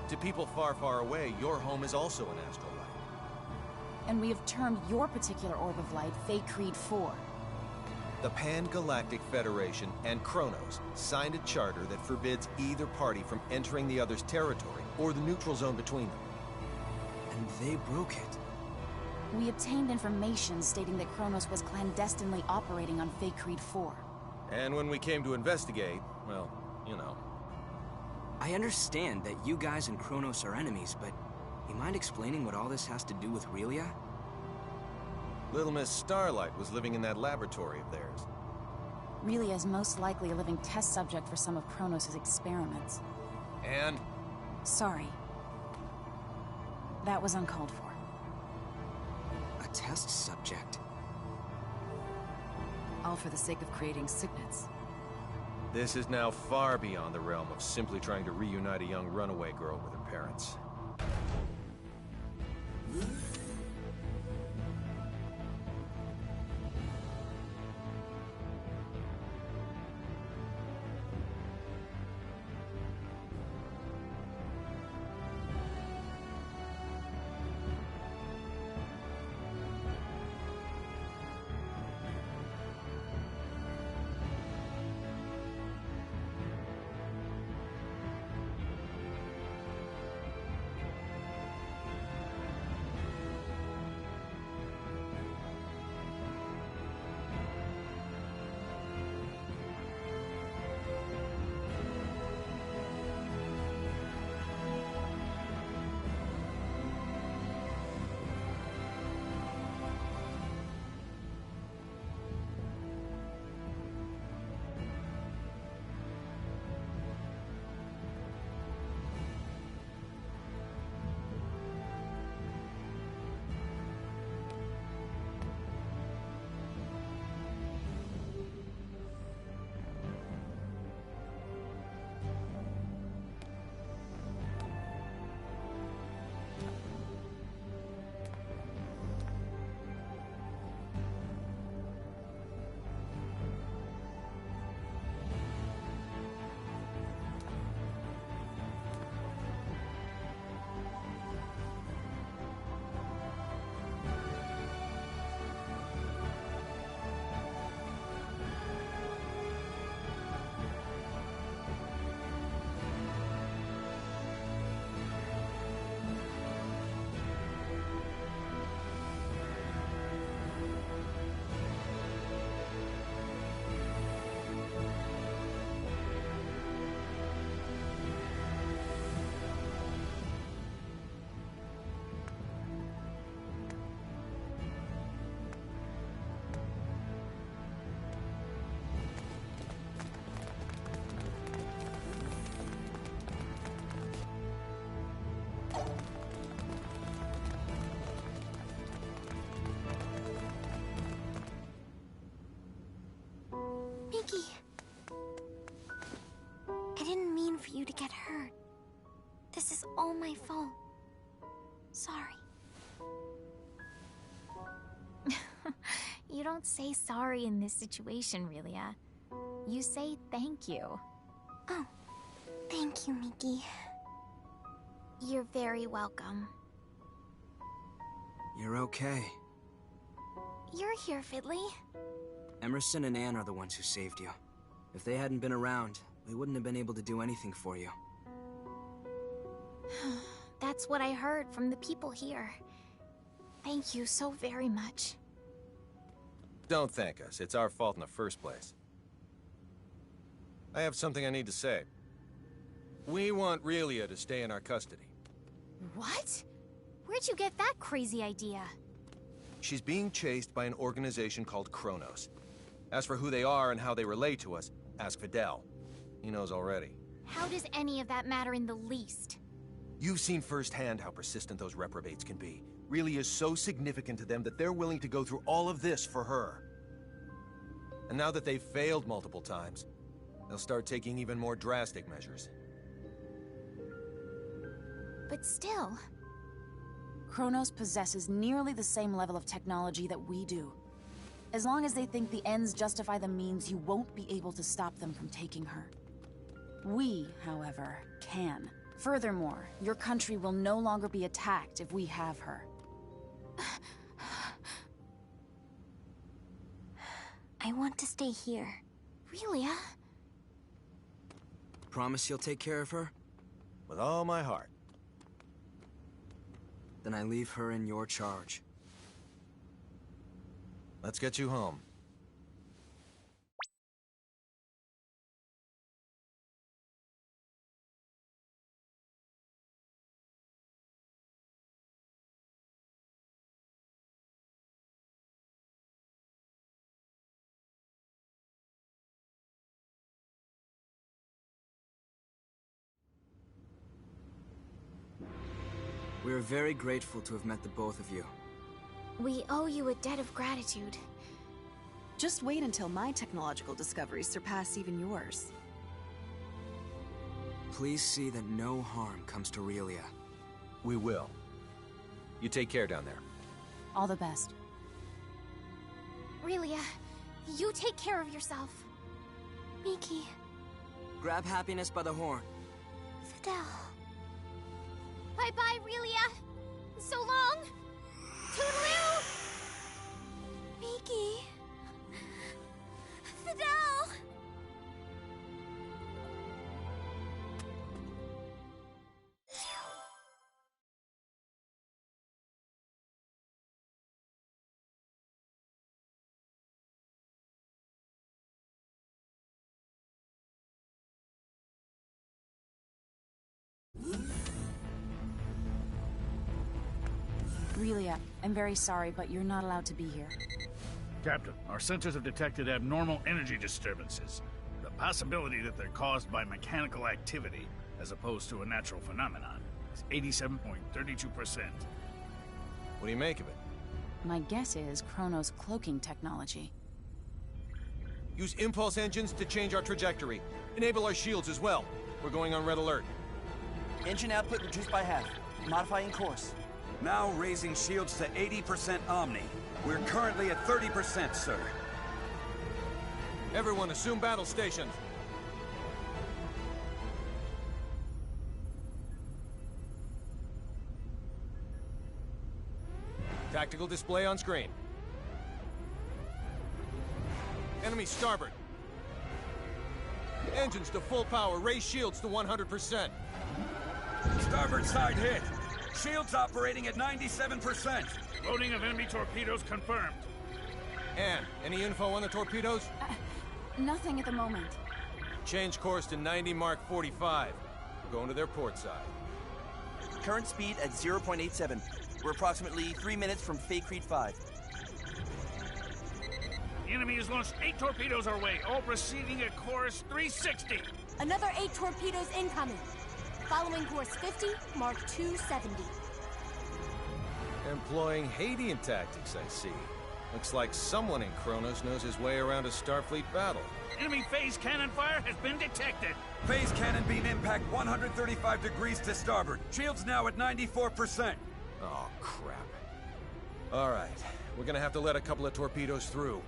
To people far, far away, your home is also an astral light. And we have termed your particular orb of light Fate Creed 4. The Pan-Galactic Federation and Kronos signed a charter that forbids either party from entering the other's territory or the neutral zone between them. And they broke it. We obtained information stating that Kronos was clandestinely operating on Fate Creed 4. And when we came to investigate, well, you know. I understand that you guys and Kronos are enemies, but you mind explaining what all this has to do with Relia? Little Miss Starlight was living in that laboratory of theirs. Relia is most likely a living test subject for some of Kronos' experiments. And? Sorry. That was uncalled for. A test subject? All for the sake of creating signets. This is now far beyond the realm of simply trying to reunite a young runaway girl with her parents. This is all my fault. Sorry. You don't say sorry in this situation, Relia. You say thank you. Oh, thank you, Miki. You're very welcome. You're okay. You're here, Fiddly. Emerson and Anne are the ones who saved you. If they hadn't been around, we wouldn't have been able to do anything for you. That's what I heard from the people here. Thank you so very much. Don't thank us. It's our fault in the first place. I have something I need to say. We want Relia to stay in our custody. What? Where'd you get that crazy idea? She's being chased by an organization called Kronos. As for who they are and how they relate to us, ask Fidel. He knows already. How does any of that matter in the least? You've seen firsthand how persistent those reprobates can be. Really is so significant to them that they're willing to go through all of this for her. And now that they've failed multiple times, they'll start taking even more drastic measures. But still... Kronos possesses nearly the same level of technology that we do. As long as they think the ends justify the means, you won't be able to stop them from taking her. We, however, can. Furthermore, your country will no longer be attacked if we have her. I want to stay here. Relia? Promise you'll take care of her? With all my heart. Then I leave her in your charge. Let's get you home. We are very grateful to have met the both of you. We owe you a debt of gratitude. Just wait until my technological discoveries surpass even yours. Please see that no harm comes to Relia. We will. You take care down there. All the best. Relia, you take care of yourself. Miki. Grab happiness by the horn. Fidel. Bye-bye, Relia. So long. Toodaloo! Miki. Fidel! Relia, I'm very sorry, but you're not allowed to be here. Captain, our sensors have detected abnormal energy disturbances. The possibility that they're caused by mechanical activity, as opposed to a natural phenomenon, is 87.32%. What do you make of it? My guess is Kronos' cloaking technology. Use impulse engines to change our trajectory. Enable our shields as well. We're going on red alert. Engine output reduced by half. Modifying course. Now raising shields to 80% Omni. We're currently at 30%, sir. Everyone assume battle stations. Tactical display on screen. Enemy starboard. Engines to full power. Raise shields to 100%. Starboard side hit. Shields operating at 97%. Loading of enemy torpedoes confirmed. Anne, any info on the torpedoes? Nothing at the moment. Change course to 90 Mark 45. We're going to their port side. Current speed at 0.87. We're approximately 3 minutes from Fate Creed 5. The enemy has launched 8 torpedoes our way, all proceeding at course 360. Another 8 torpedoes incoming. Following course 50, Mark 270. Employing Hadean tactics, I see. Looks like someone in Kronos knows his way around a Starfleet battle. Enemy phase cannon fire has been detected. Phase cannon beam impact 135 degrees to starboard. Shields now at 94%. Oh, crap. All right, we're gonna have to let a couple of torpedoes through.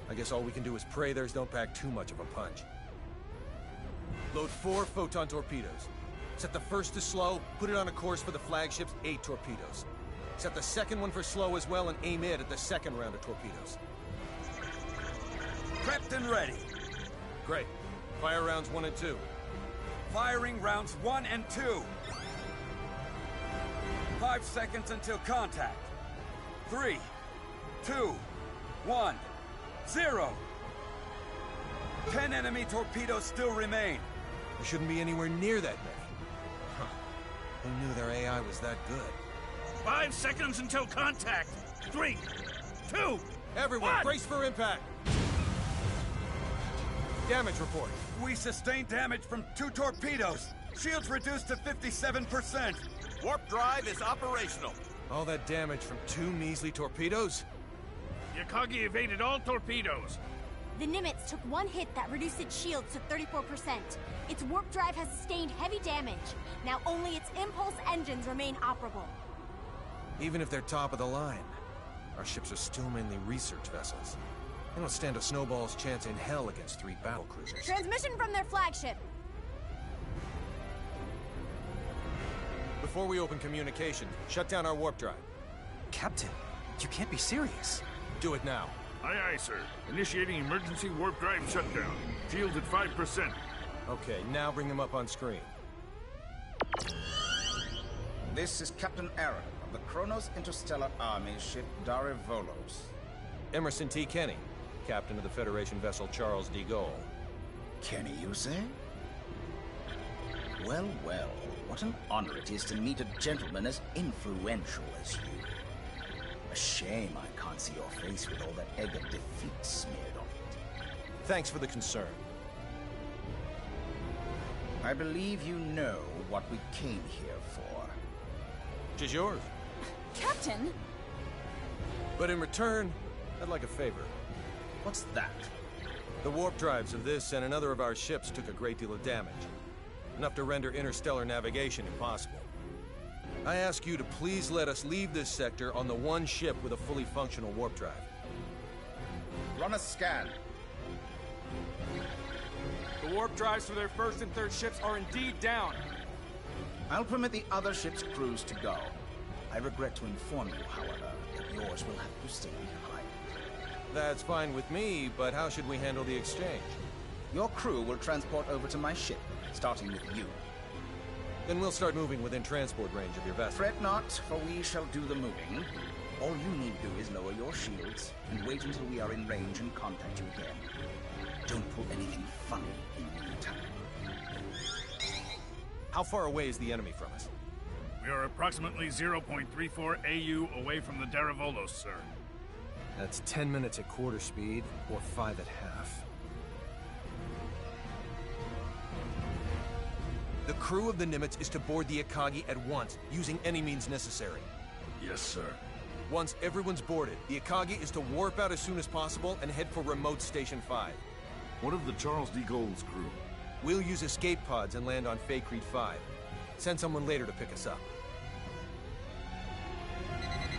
I guess all we can do is pray theirs don't pack too much of a punch. Load 4 photon torpedoes. Set the first to slow, put it on a course for the flagship's 8 torpedoes. Set the second one for slow as well and aim it at the second round of torpedoes. Prepped and ready. Great. Fire rounds 1 and 2. Firing rounds 1 and 2. 5 seconds until contact. 3, 2, 1, 0. 10 enemy torpedoes still remain. There shouldn't be anywhere near that many. Huh. Who knew their AI was that good? 5 seconds until contact. 3, 2, Everyone, 1. brace for impact. Damage report. We sustained damage from 2 torpedoes. Shields reduced to 57%. Warp drive is operational. All that damage from 2 measly torpedoes? Yakagi evaded all torpedoes. The Nimitz took one hit that reduced its shields to 34%. Its warp drive has sustained heavy damage. Now only its impulse engines remain operable. Even if they're top of the line, our ships are still mainly research vessels. They don't stand a snowball's chance in hell against 3 battlecruisers. Transmission from their flagship. Before we open communication, shut down our warp drive. Captain, you can't be serious. Do it now. Aye, aye, sir. Initiating emergency warp drive shutdown. Shields at 5%. Okay, now bring them up on screen. This is Captain Aaron of the Kronos Interstellar Army ship Volos. Emerson T. Kenny, captain of the Federation vessel Charles de Gaulle. Kenny, you say? Well, well, what an honor it is to meet a gentleman as influential as you. A shame I can't see your face with all that egg of defeat smeared on it. Thanks for the concern. I believe you know what we came here for. Tis yours. Captain! But in return, I'd like a favor. What's that? The warp drives of this and another of our ships took a great deal of damage. Enough to render interstellar navigation impossible. I ask you to please let us leave this sector on the one ship with a fully functional warp drive. Run a scan. The warp drives for their first and third ships are indeed down. I'll permit the other ship's crews to go. I regret to inform you, however, that yours will have to stay behind. That's fine with me, but how should we handle the exchange? Your crew will transport over to my ship, starting with you. Then we'll start moving within transport range of your vessel. Fret not, for we shall do the moving. All you need do is lower your shields and wait until we are in range and contact you again. Don't pull anything funny in the meantime. How far away is the enemy from us? We are approximately 0.34 AU away from the Volos, sir. That's 10 minutes at quarter speed, or 5 at half. The crew of the Nimitz is to board the Akagi at once, using any means necessary. Yes, sir. Once everyone's boarded, the Akagi is to warp out as soon as possible and head for remote Station 5. What of the Charles de Gaulle's crew? We'll use escape pods and land on Faithlessness 5. Send someone later to pick us up.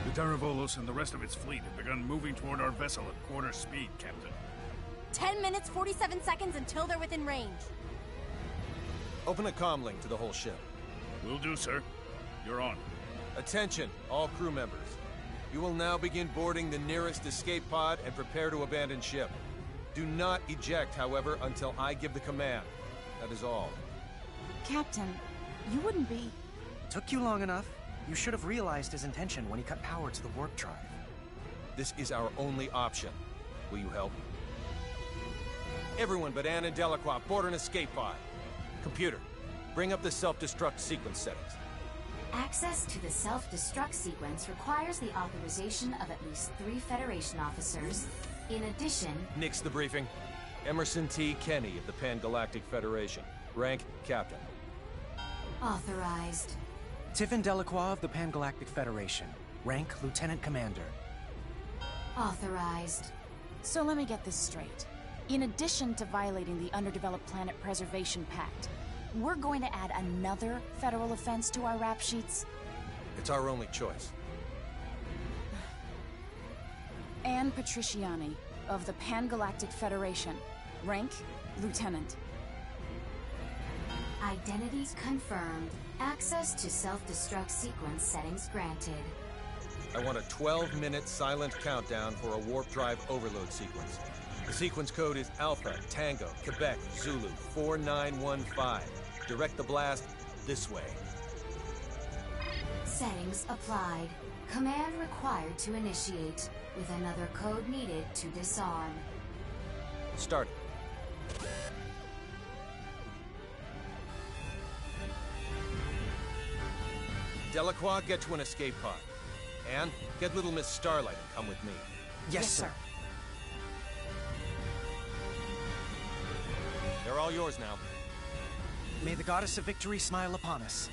The Volos and the rest of its fleet have begun moving toward our vessel at quarter speed, Captain. 10 minutes, 47 seconds until they're within range. Open a comm link to the whole ship. Will do, sir. You're on. Attention, all crew members. You will now begin boarding the nearest escape pod and prepare to abandon ship. Do not eject, however, until I give the command. That is all. Captain, you wouldn't be... Took you long enough. You should have realized his intention when he cut power to the warp drive. This is our only option. Will you help? Everyone but Anne and Delacroix board an escape pod. Computer, bring up the self-destruct sequence settings. Access to the self-destruct sequence requires the authorization of at least 3 Federation officers. In addition... Nix the briefing. Emerson T. Kenny of the Pan-Galactic Federation. Rank, Captain. Authorized. Tiffin Delacroix of the Pan-Galactic Federation. Rank, Lieutenant Commander. Authorized. So let me get this straight. In addition to violating the Underdeveloped Planet Preservation Pact, we're going to add another federal offense to our rap sheets? It's our only choice. Anne Patriciani, of the Pan-Galactic Federation. Rank, Lieutenant. Identities confirmed. Access to self-destruct sequence settings granted. I want a 12-minute silent countdown for a warp drive overload sequence. The sequence code is Alpha, Tango, Quebec, Zulu, 4915. Direct the blast this way. Settings applied. Command required to initiate, with another code needed to disarm. Start. Delacroix, get to an escape pod. Anne, get little Miss Starlight and come with me. Yes, sir. They're all yours now. May the goddess of victory smile upon us.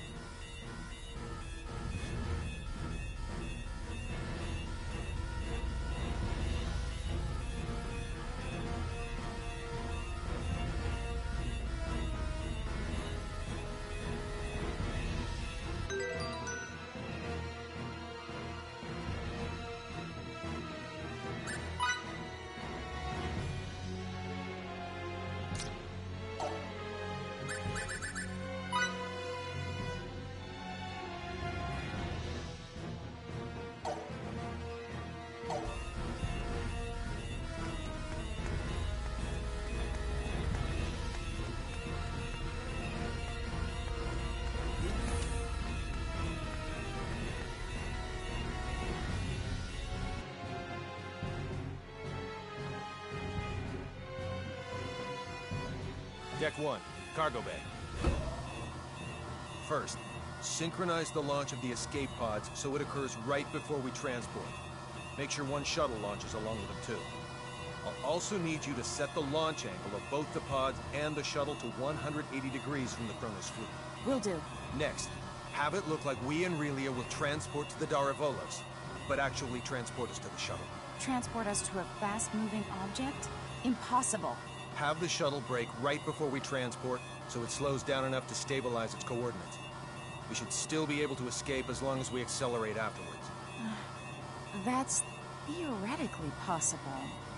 Deck 1, cargo bay. First, synchronize the launch of the escape pods so it occurs right before we transport. Make sure one shuttle launches along with them too. I'll also need you to set the launch angle of both the pods and the shuttle to 180 degrees from the Kronos fleet. Will do. Next, have it look like we and Relia will transport to the Daravolos, but actually transport us to the shuttle. Transport us to a fast-moving object? Impossible. Have the shuttle brake right before we transport, so it slows down enough to stabilize its coordinates. We should still be able to escape as long as we accelerate afterwards. That's theoretically possible,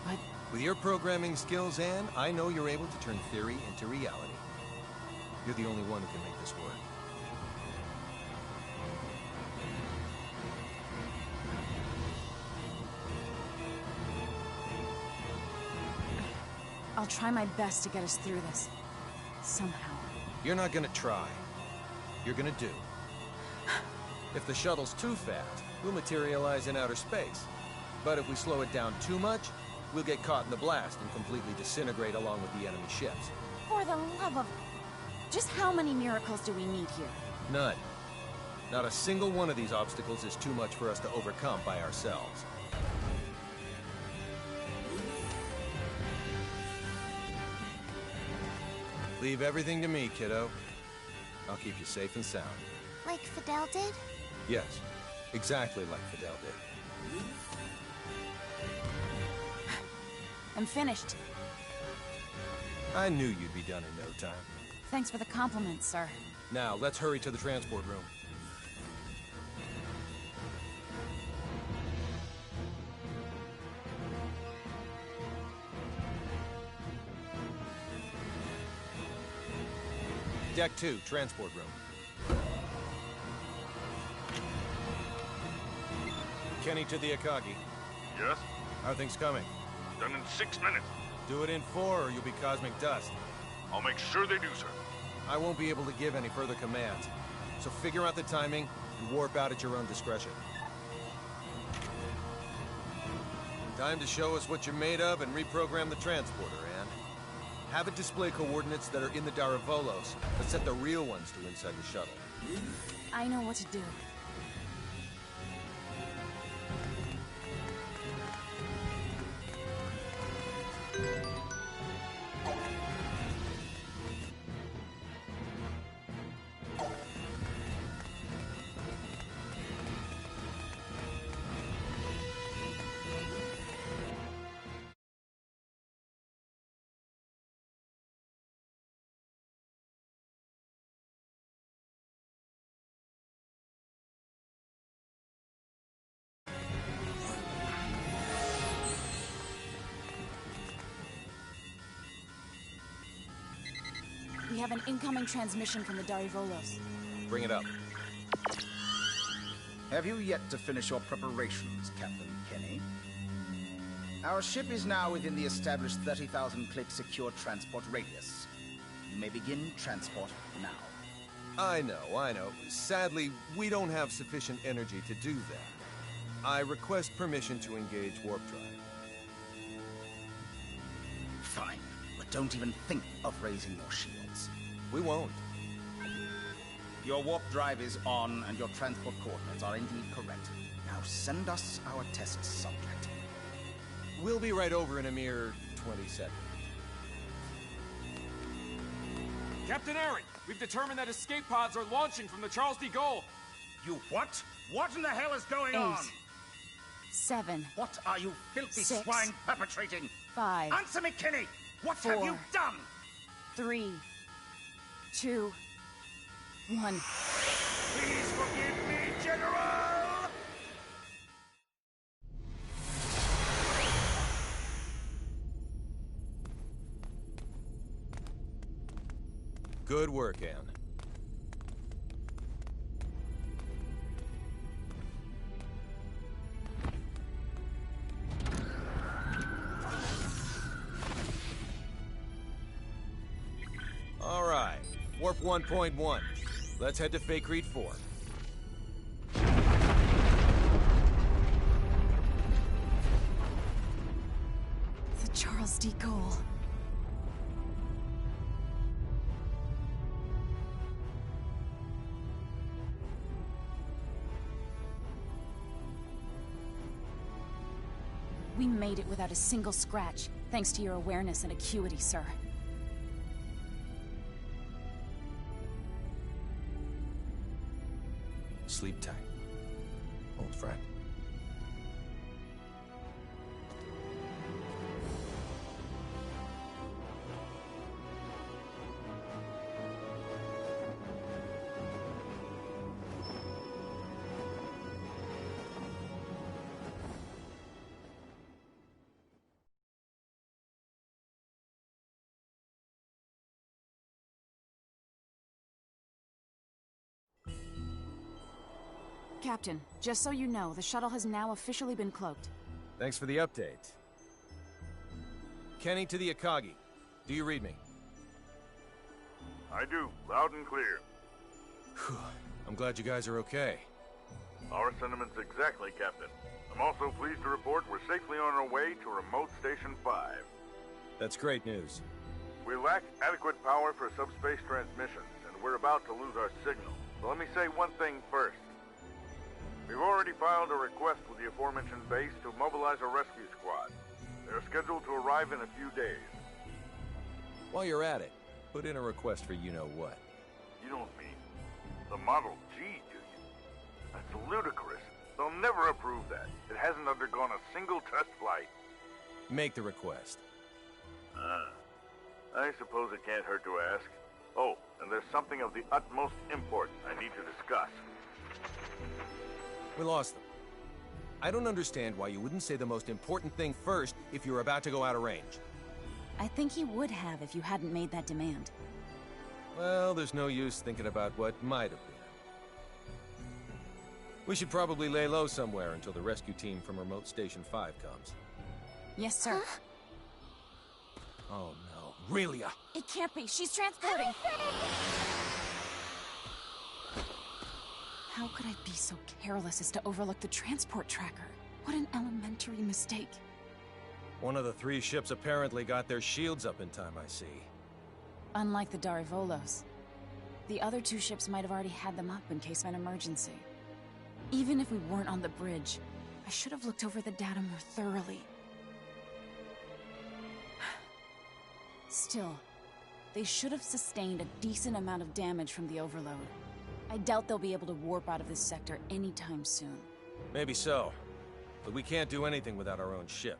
but... With your programming skills, Anne, I know you're able to turn theory into reality. You're the only one who can make this work. I'll try my best to get us through this. Somehow. You're not gonna try. You're gonna do. If the shuttle's too fast, we'll materialize in outer space. But if we slow it down too much, we'll get caught in the blast and completely disintegrate along with the enemy ships. For the love of... Just how many miracles do we need here? None. Not a single one of these obstacles is too much for us to overcome by ourselves. Leave everything to me, kiddo. I'll keep you safe and sound. Like Fidel did? Yes, exactly like Fidel did. I'm finished. I knew you'd be done in no time. Thanks for the compliment, sir. Now, let's hurry to the transport room. Deck 2, transport room. Kenny to the Akagi. Yes? How are things coming? Done in 6 minutes. Do it in 4 or you'll be cosmic dust. I'll make sure they do, sir. I won't be able to give any further commands. So figure out the timing and warp out at your own discretion. Time to show us what you're made of and reprogram the transporter, Anne. Have it display coordinates that are in the Daravolos, but set the real ones to inside the shuttle. I know what to do. have an incoming transmission from the Darivolos. Bring it up. Have you yet to finish your preparations, Captain Kenny? Our ship is now within the established 30,000-click secure transport radius. You may begin transport now. I know. Sadly, we don't have sufficient energy to do that. I request permission to engage warp drive. Fine, but don't even think of raising your shields. We won't. Your warp drive is on, and your transport coordinates are indeed correct. Now send us our test subject. We'll be right over in a mere 20 seconds. Captain Aaron, we've determined that escape pods are launching from the Charles D. Gaulle. You what? What in the hell is going 8, on? 7. What are you filthy 6, swine perpetrating? 5. Answer me, Kenny! What 4, have you done? 3, 2, 1. Please forgive me, General! Good work, Anne. All right, Warp 1.1. Let's head to Faithlessness 4. The Charles D. Gaulle. We made it without a single scratch, thanks to your awareness and acuity, sir. Sleep tight, old friend. Captain, just so you know, the shuttle has now officially been cloaked. Thanks for the update. Kenny to the Akagi. Do you read me? I do, loud and clear. Whew. I'm glad you guys are okay. Our sentiments exactly, Captain. I'm also pleased to report we're safely on our way to Remote Station 5. That's great news. We lack adequate power for subspace transmissions, and we're about to lose our signal. So let me say one thing first. We've already filed a request with the aforementioned base to mobilize a rescue squad. They're scheduled to arrive in a few days. While you're at it, put in a request for you-know-what. You don't mean the Model G, do you? That's ludicrous. They'll never approve that. It hasn't undergone a single test flight. Make the request. I suppose it can't hurt to ask. Oh, and there's something of the utmost import I need to discuss. We lost them. I don't understand why you wouldn't say the most important thing first if you're about to go out of range. I think he would have if you hadn't made that demand. Well, there's no use thinking about what might have been. We should probably lay low somewhere until the rescue team from Remote Station 5 comes. Yes, sir. Oh no, Relia! It can't be. She's transporting. How could I be so careless as to overlook the transport tracker? What an elementary mistake. One of the 3 ships apparently got their shields up in time, I see. Unlike the Darivolos, the other 2 ships might have already had them up in case of an emergency. Even if we weren't on the bridge, I should have looked over the data more thoroughly. Still, they should have sustained a decent amount of damage from the overload. I doubt they'll be able to warp out of this sector anytime soon. Maybe so, but we can't do anything without our own ship.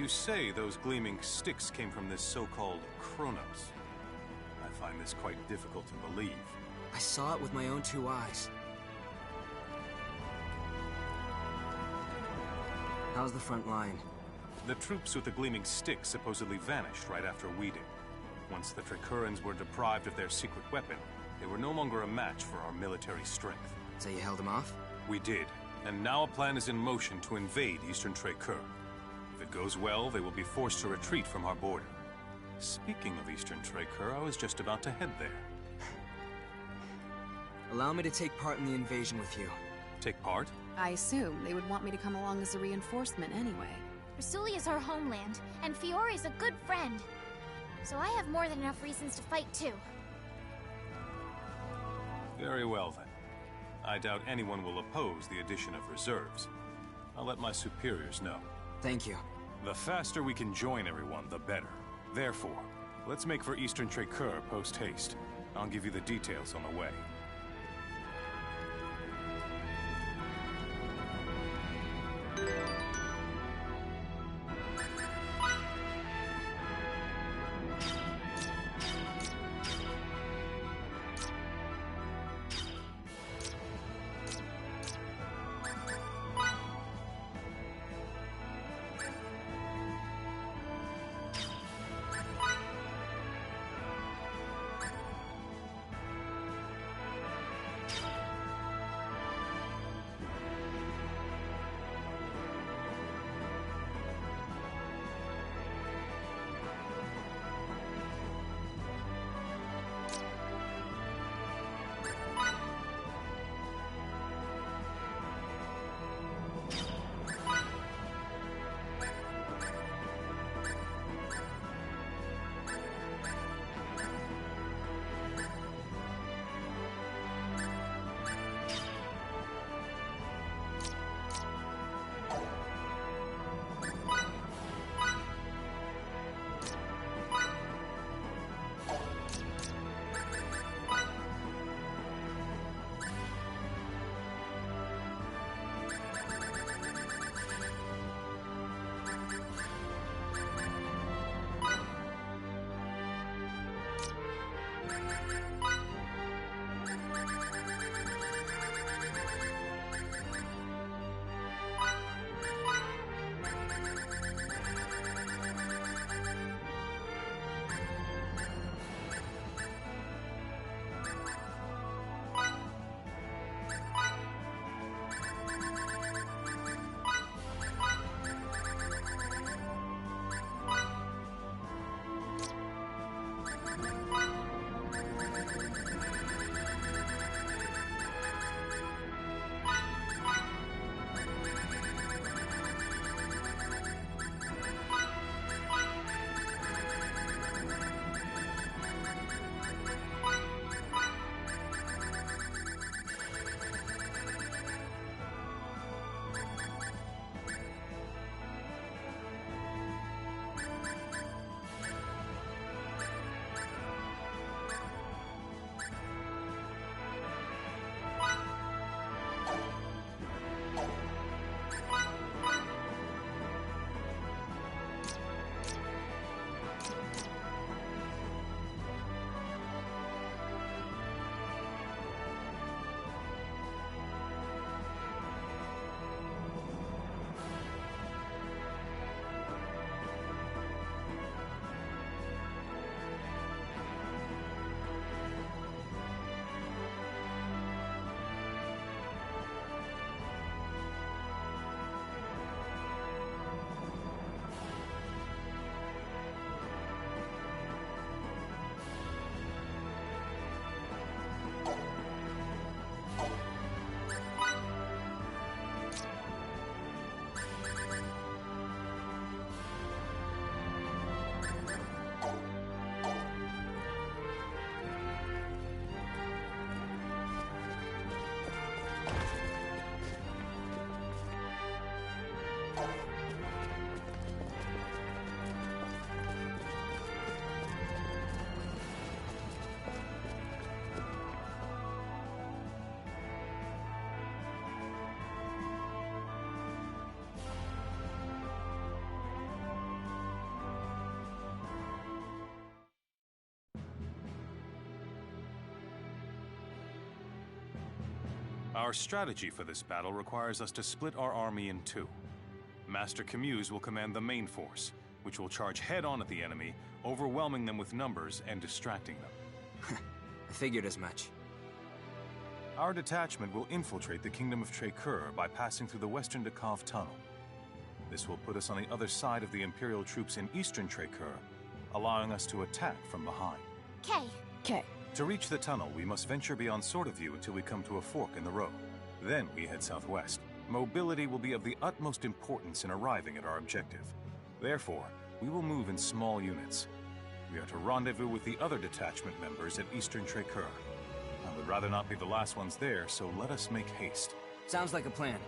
You say those gleaming sticks came from this so-called Kronos. I find this quite difficult to believe. I saw it with my own 2 eyes. How's the front line? The troops with the gleaming sticks supposedly vanished right after we did. Once the Tricurans were deprived of their secret weapon, they were no longer a match for our military strength. So you held them off? We did, and now a plan is in motion to invade Eastern Tricur. If it goes well, they will be forced to retreat from our border. Speaking of Eastern Tricur, I was just about to head there. Allow me to take part in the invasion with you. Take part? I assume they would want me to come along as a reinforcement anyway. Rasuli is our homeland, and Fiore's a good friend. So I have more than enough reasons to fight too. Very well then. I doubt anyone will oppose the addition of reserves. I'll let my superiors know. Thank you. The faster we can join everyone, the better. Therefore, let's make for Eastern Tricur post-haste. I'll give you the details on the way. Our strategy for this battle requires us to split our army in two. Master Camus will command the main force, which will charge head-on at the enemy, overwhelming them with numbers and distracting them. I figured as much. Our detachment will infiltrate the Kingdom of Trécoeur by passing through the Western Decave Tunnel. This will put us on the other side of the Imperial troops in Eastern Trécoeur, allowing us to attack from behind. K. To reach the tunnel, we must venture beyond Sword of View until we come to a fork in the road. Then we head southwest. Mobility will be of the utmost importance in arriving at our objective. Therefore, we will move in small units. We are to rendezvous with the other detachment members at Eastern Trécoeur. I would rather not be the last ones there, so let us make haste. Sounds like a plan.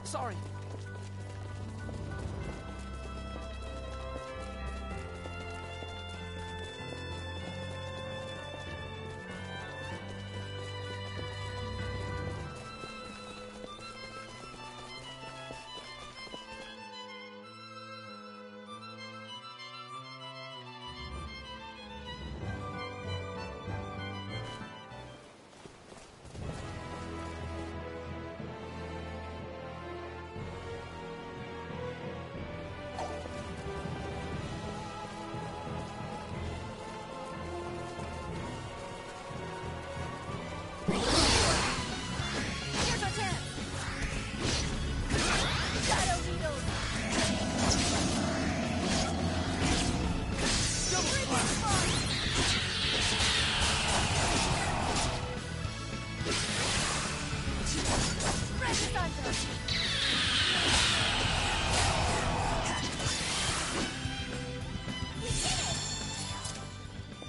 Sorry.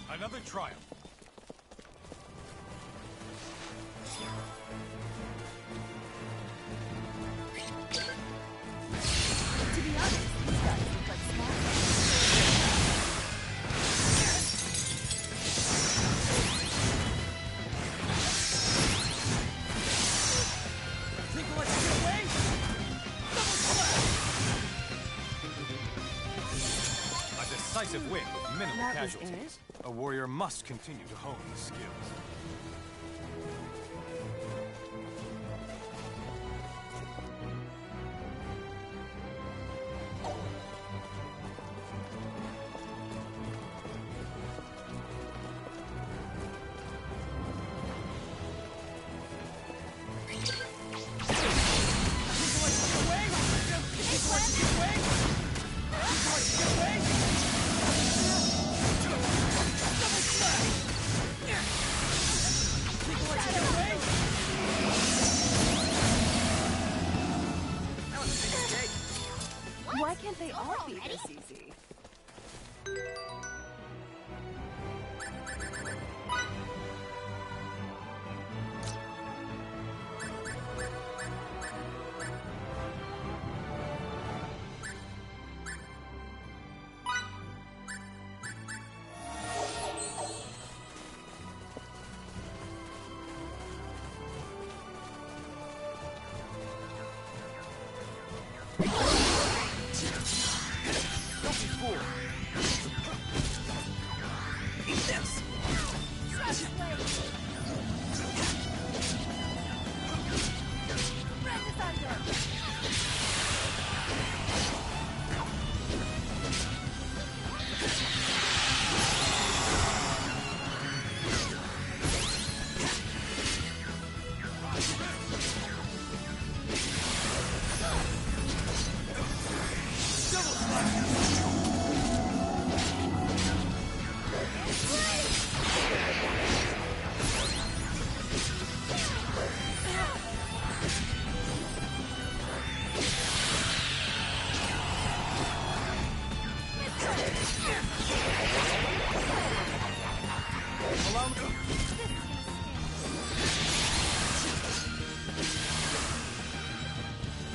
Another triumph. To be honest, these guys look like small. Think we'll let you get away? Double slap! A decisive win with minimal That was casualties. A warrior must continue to hone his skills. Think we'll let you get away? all be this easy.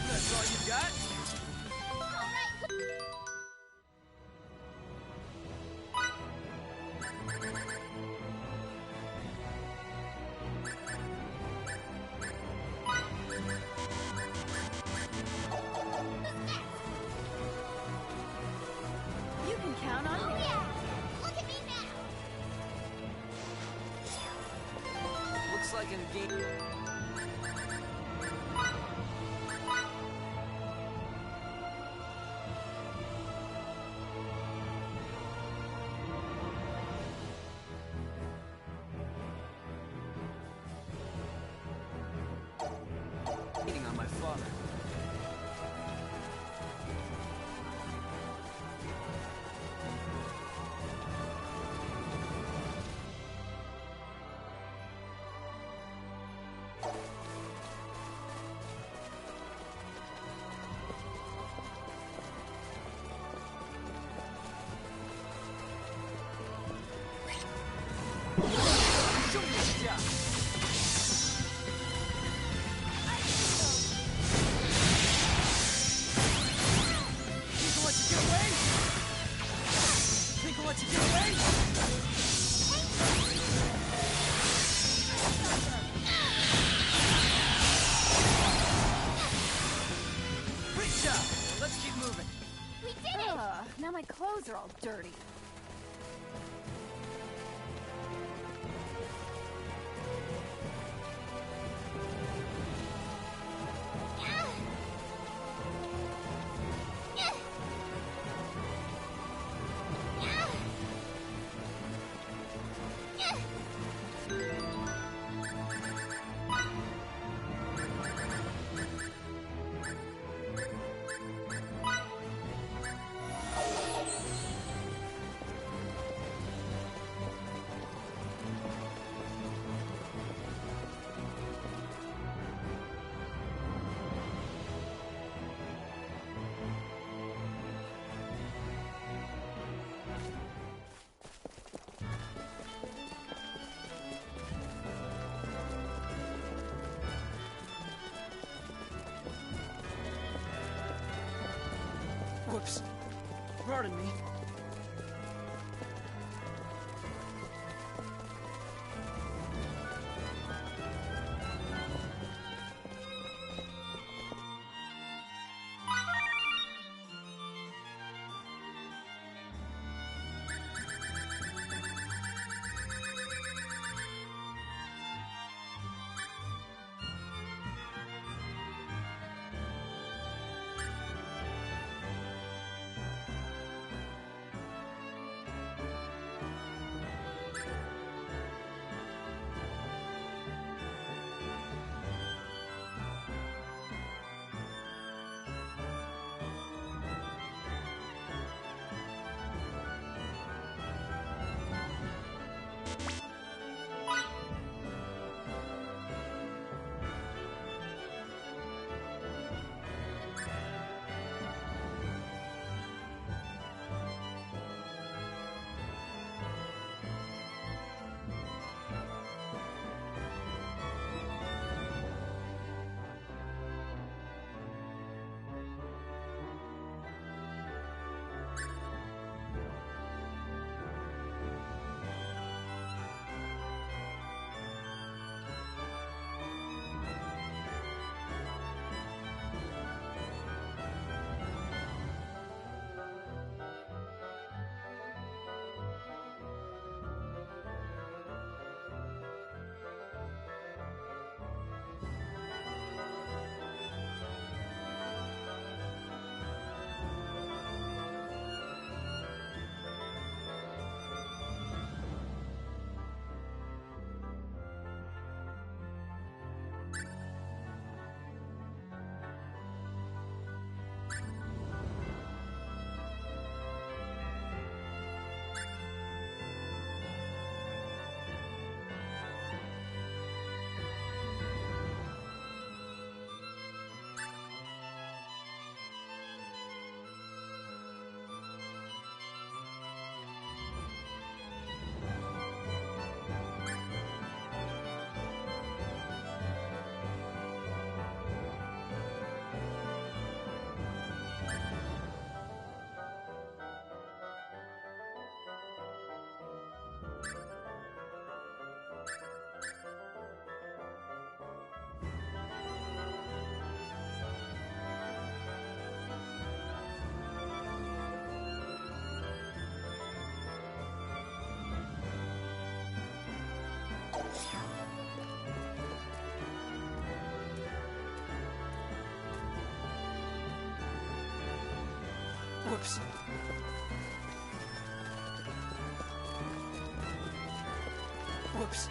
That's all you got? You can count on me. Look at me now! Looks like a game. Beating on my father. Show me your shot. Think I'll let you get away? Think I'll let you get away? Great job. Let's keep moving. We did it! Now my clothes are all dirty. Whoops. Pardon me. Whoops. Whoops.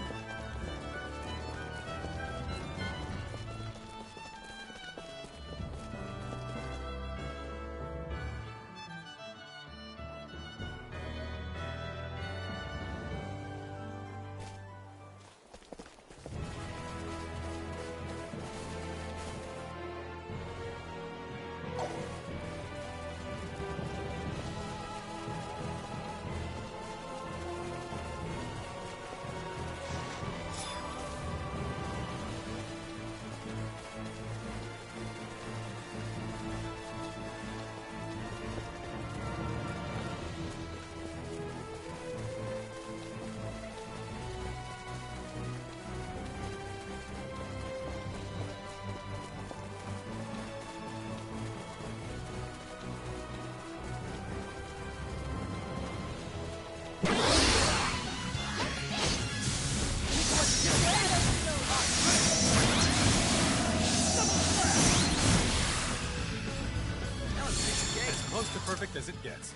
Close to perfect as it gets.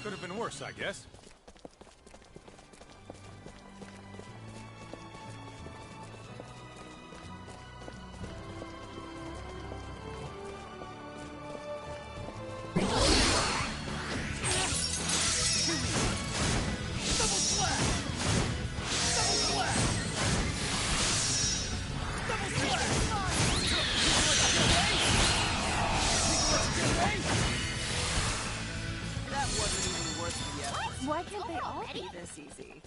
Could have been worse, I guess. Why can't they all be this easy?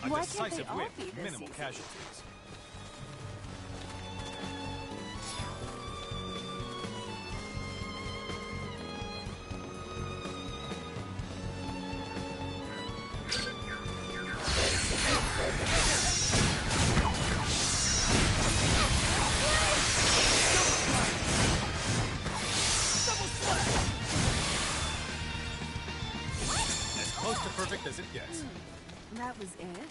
Why can't they Decisive all win, be this minimal easy? casualties. As close to perfect as it gets. That was it?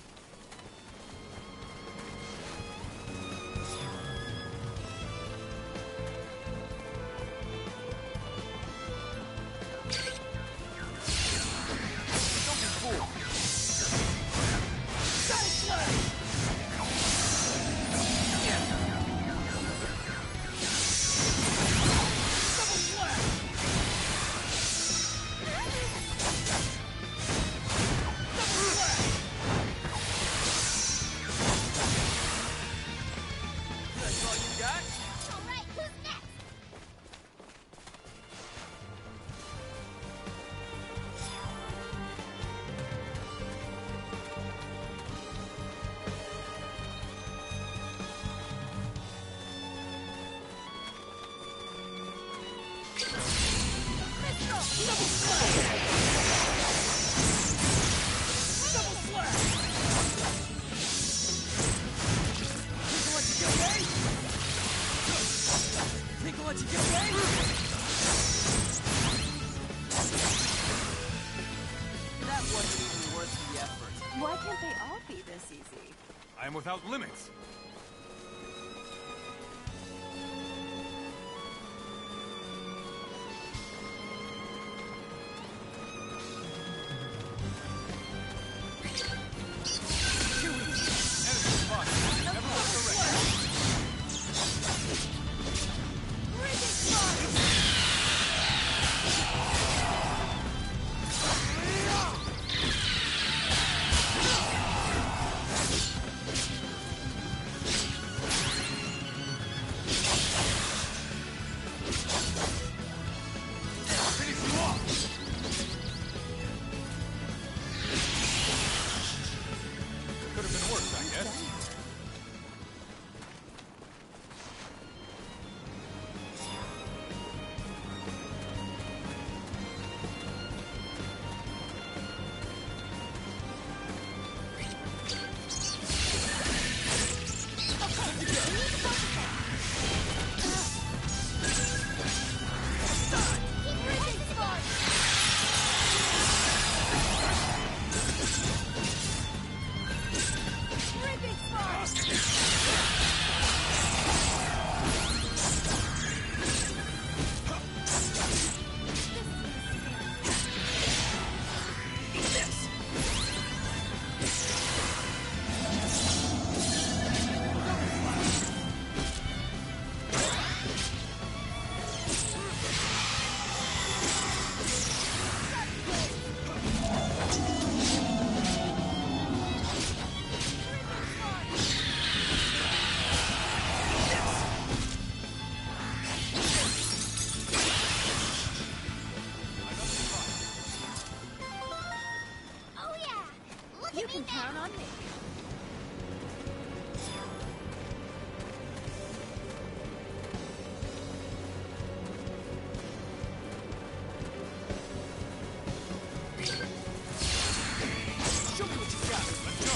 Why can't they all be this easy? I am without limits. You can count on me. Show me what you got. Let's go.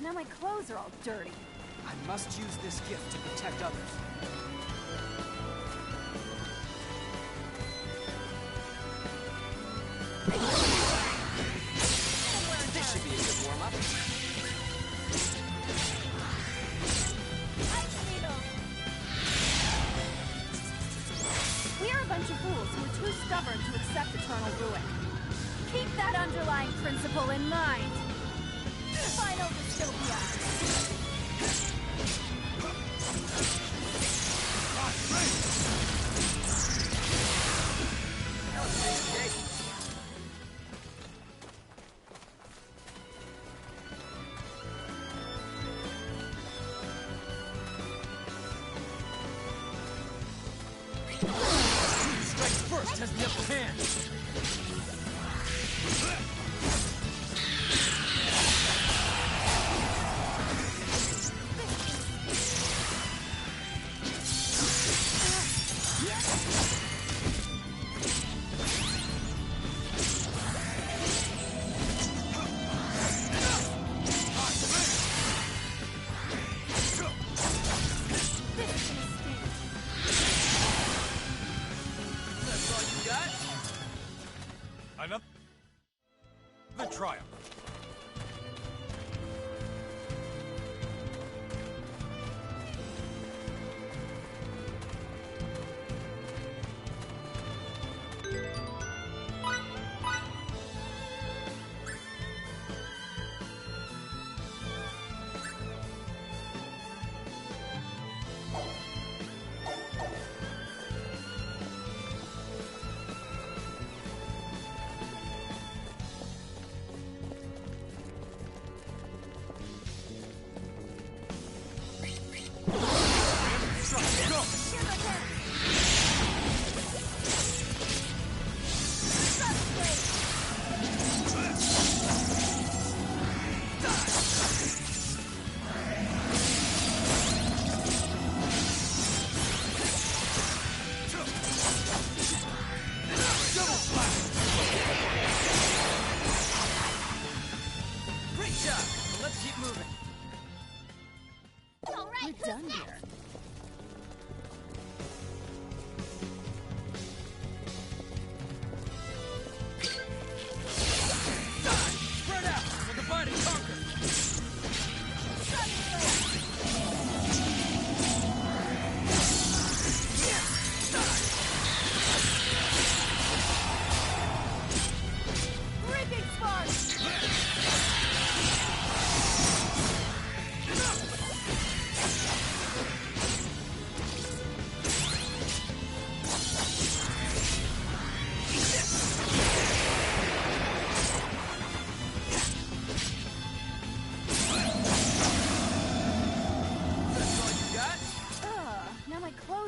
Now my clothes are all dirty. I must use this gift to protect others. This should be a good warm-up. We're a bunch of fools who are too stubborn to accept eternal ruin. Keep that underlying principle in mind. Final dystopia. Strikes first has the upper hand. Another triumph.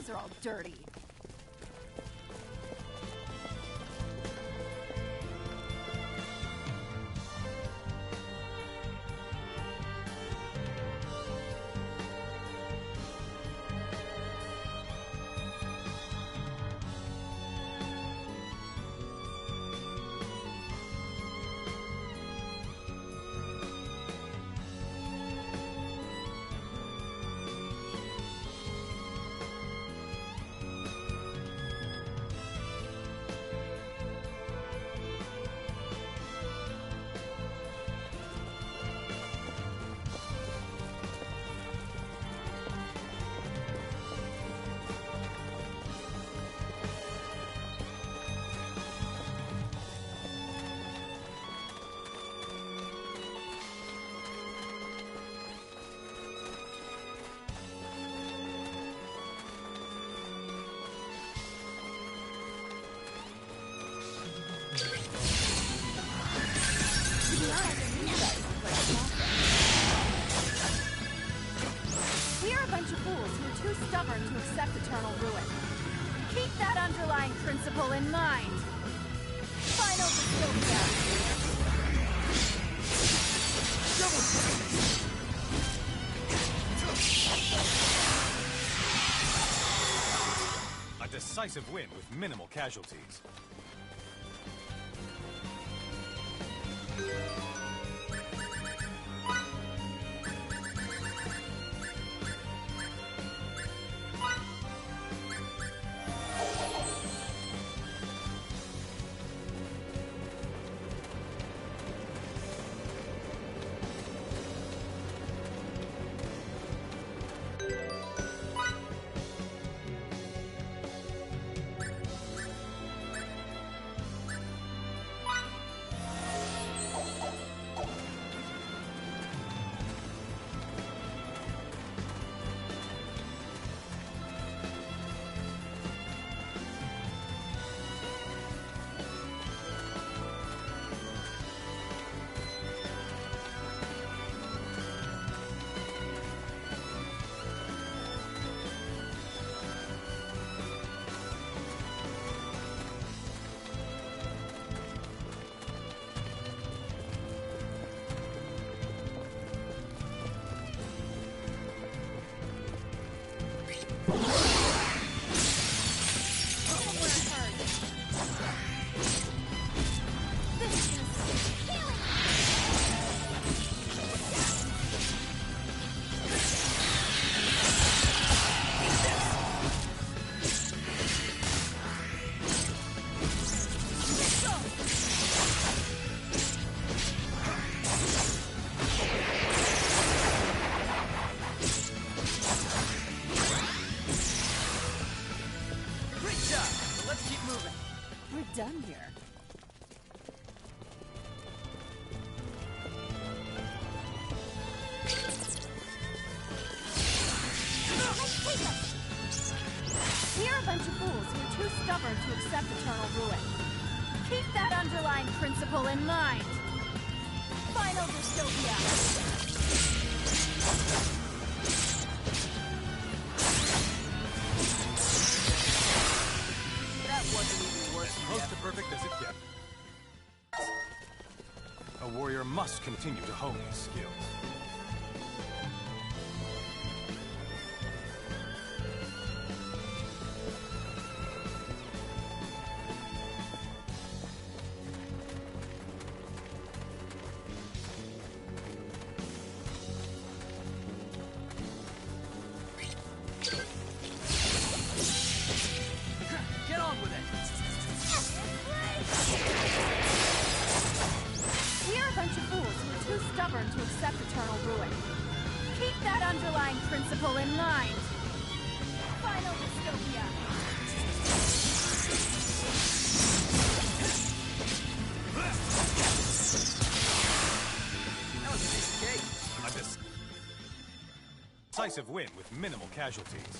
Are all dirty. We're a bunch of fools who are too stubborn to accept eternal ruin. Keep that underlying principle in mind. Final dystopia. A decisive win with minimal casualties. we're done here. We're a bunch of fools who are too stubborn to accept eternal ruin. Keep that underlying principle in mind. Final dystopia. That wasn't even worse than Close to perfect as it gets. A warrior must continue to hone his skills. Get on with it! We're a bunch of fools who are too stubborn to accept eternal ruin. Keep that underlying principle in mind. Final dystopia. That was a piece of cake. A decisive win with minimal casualties.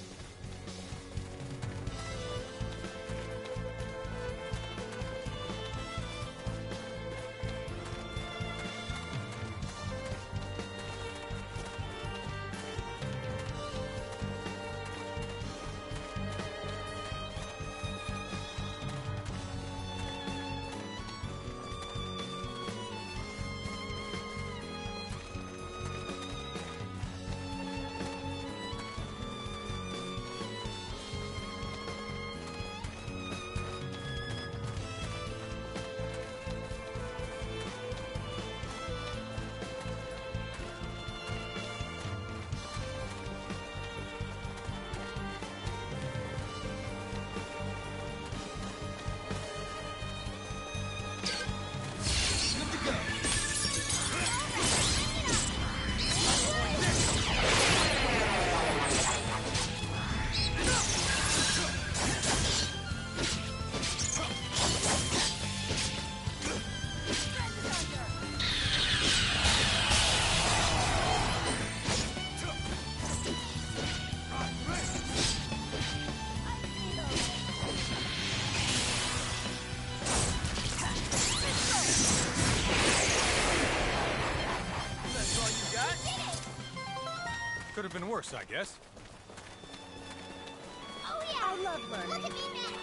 Could have been worse, I guess. Oh yeah! I love learning. Look at me now!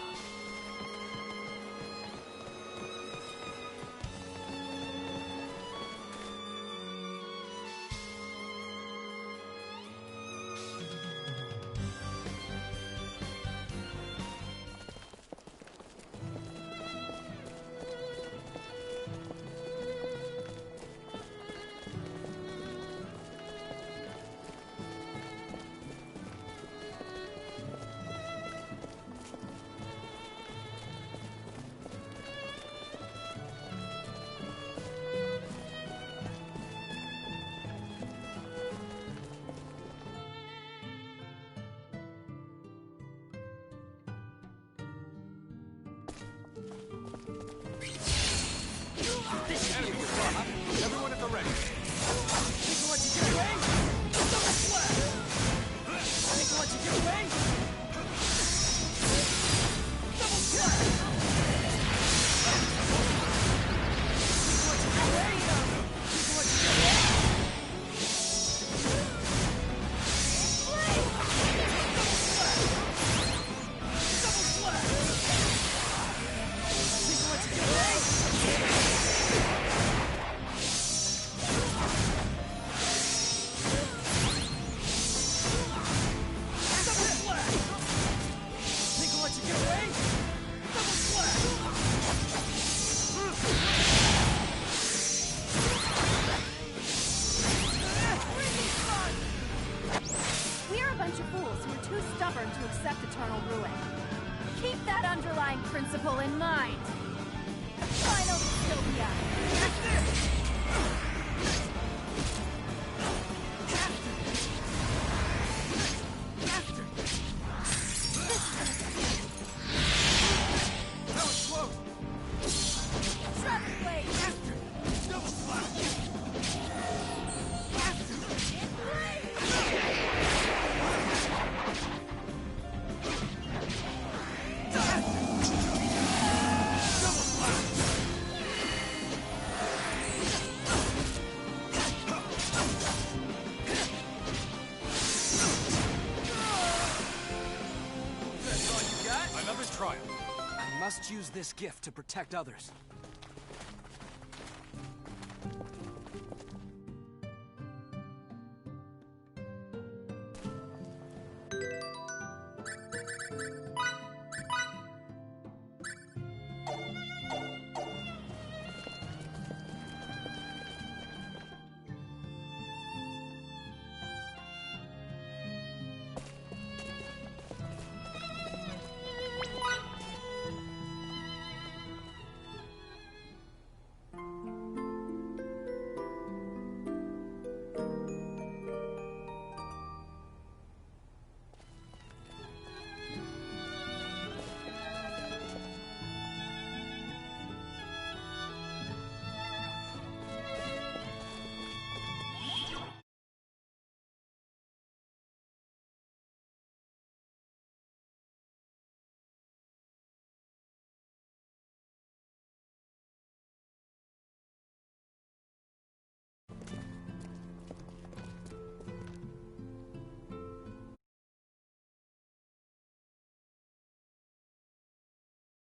Everyone at the ready. Think you let you get away? Double slap! Think you let you get away? Double slap! Think you let you get away? Think you let you get away? Double slap! Think you let you get away? Let's use this gift to protect others.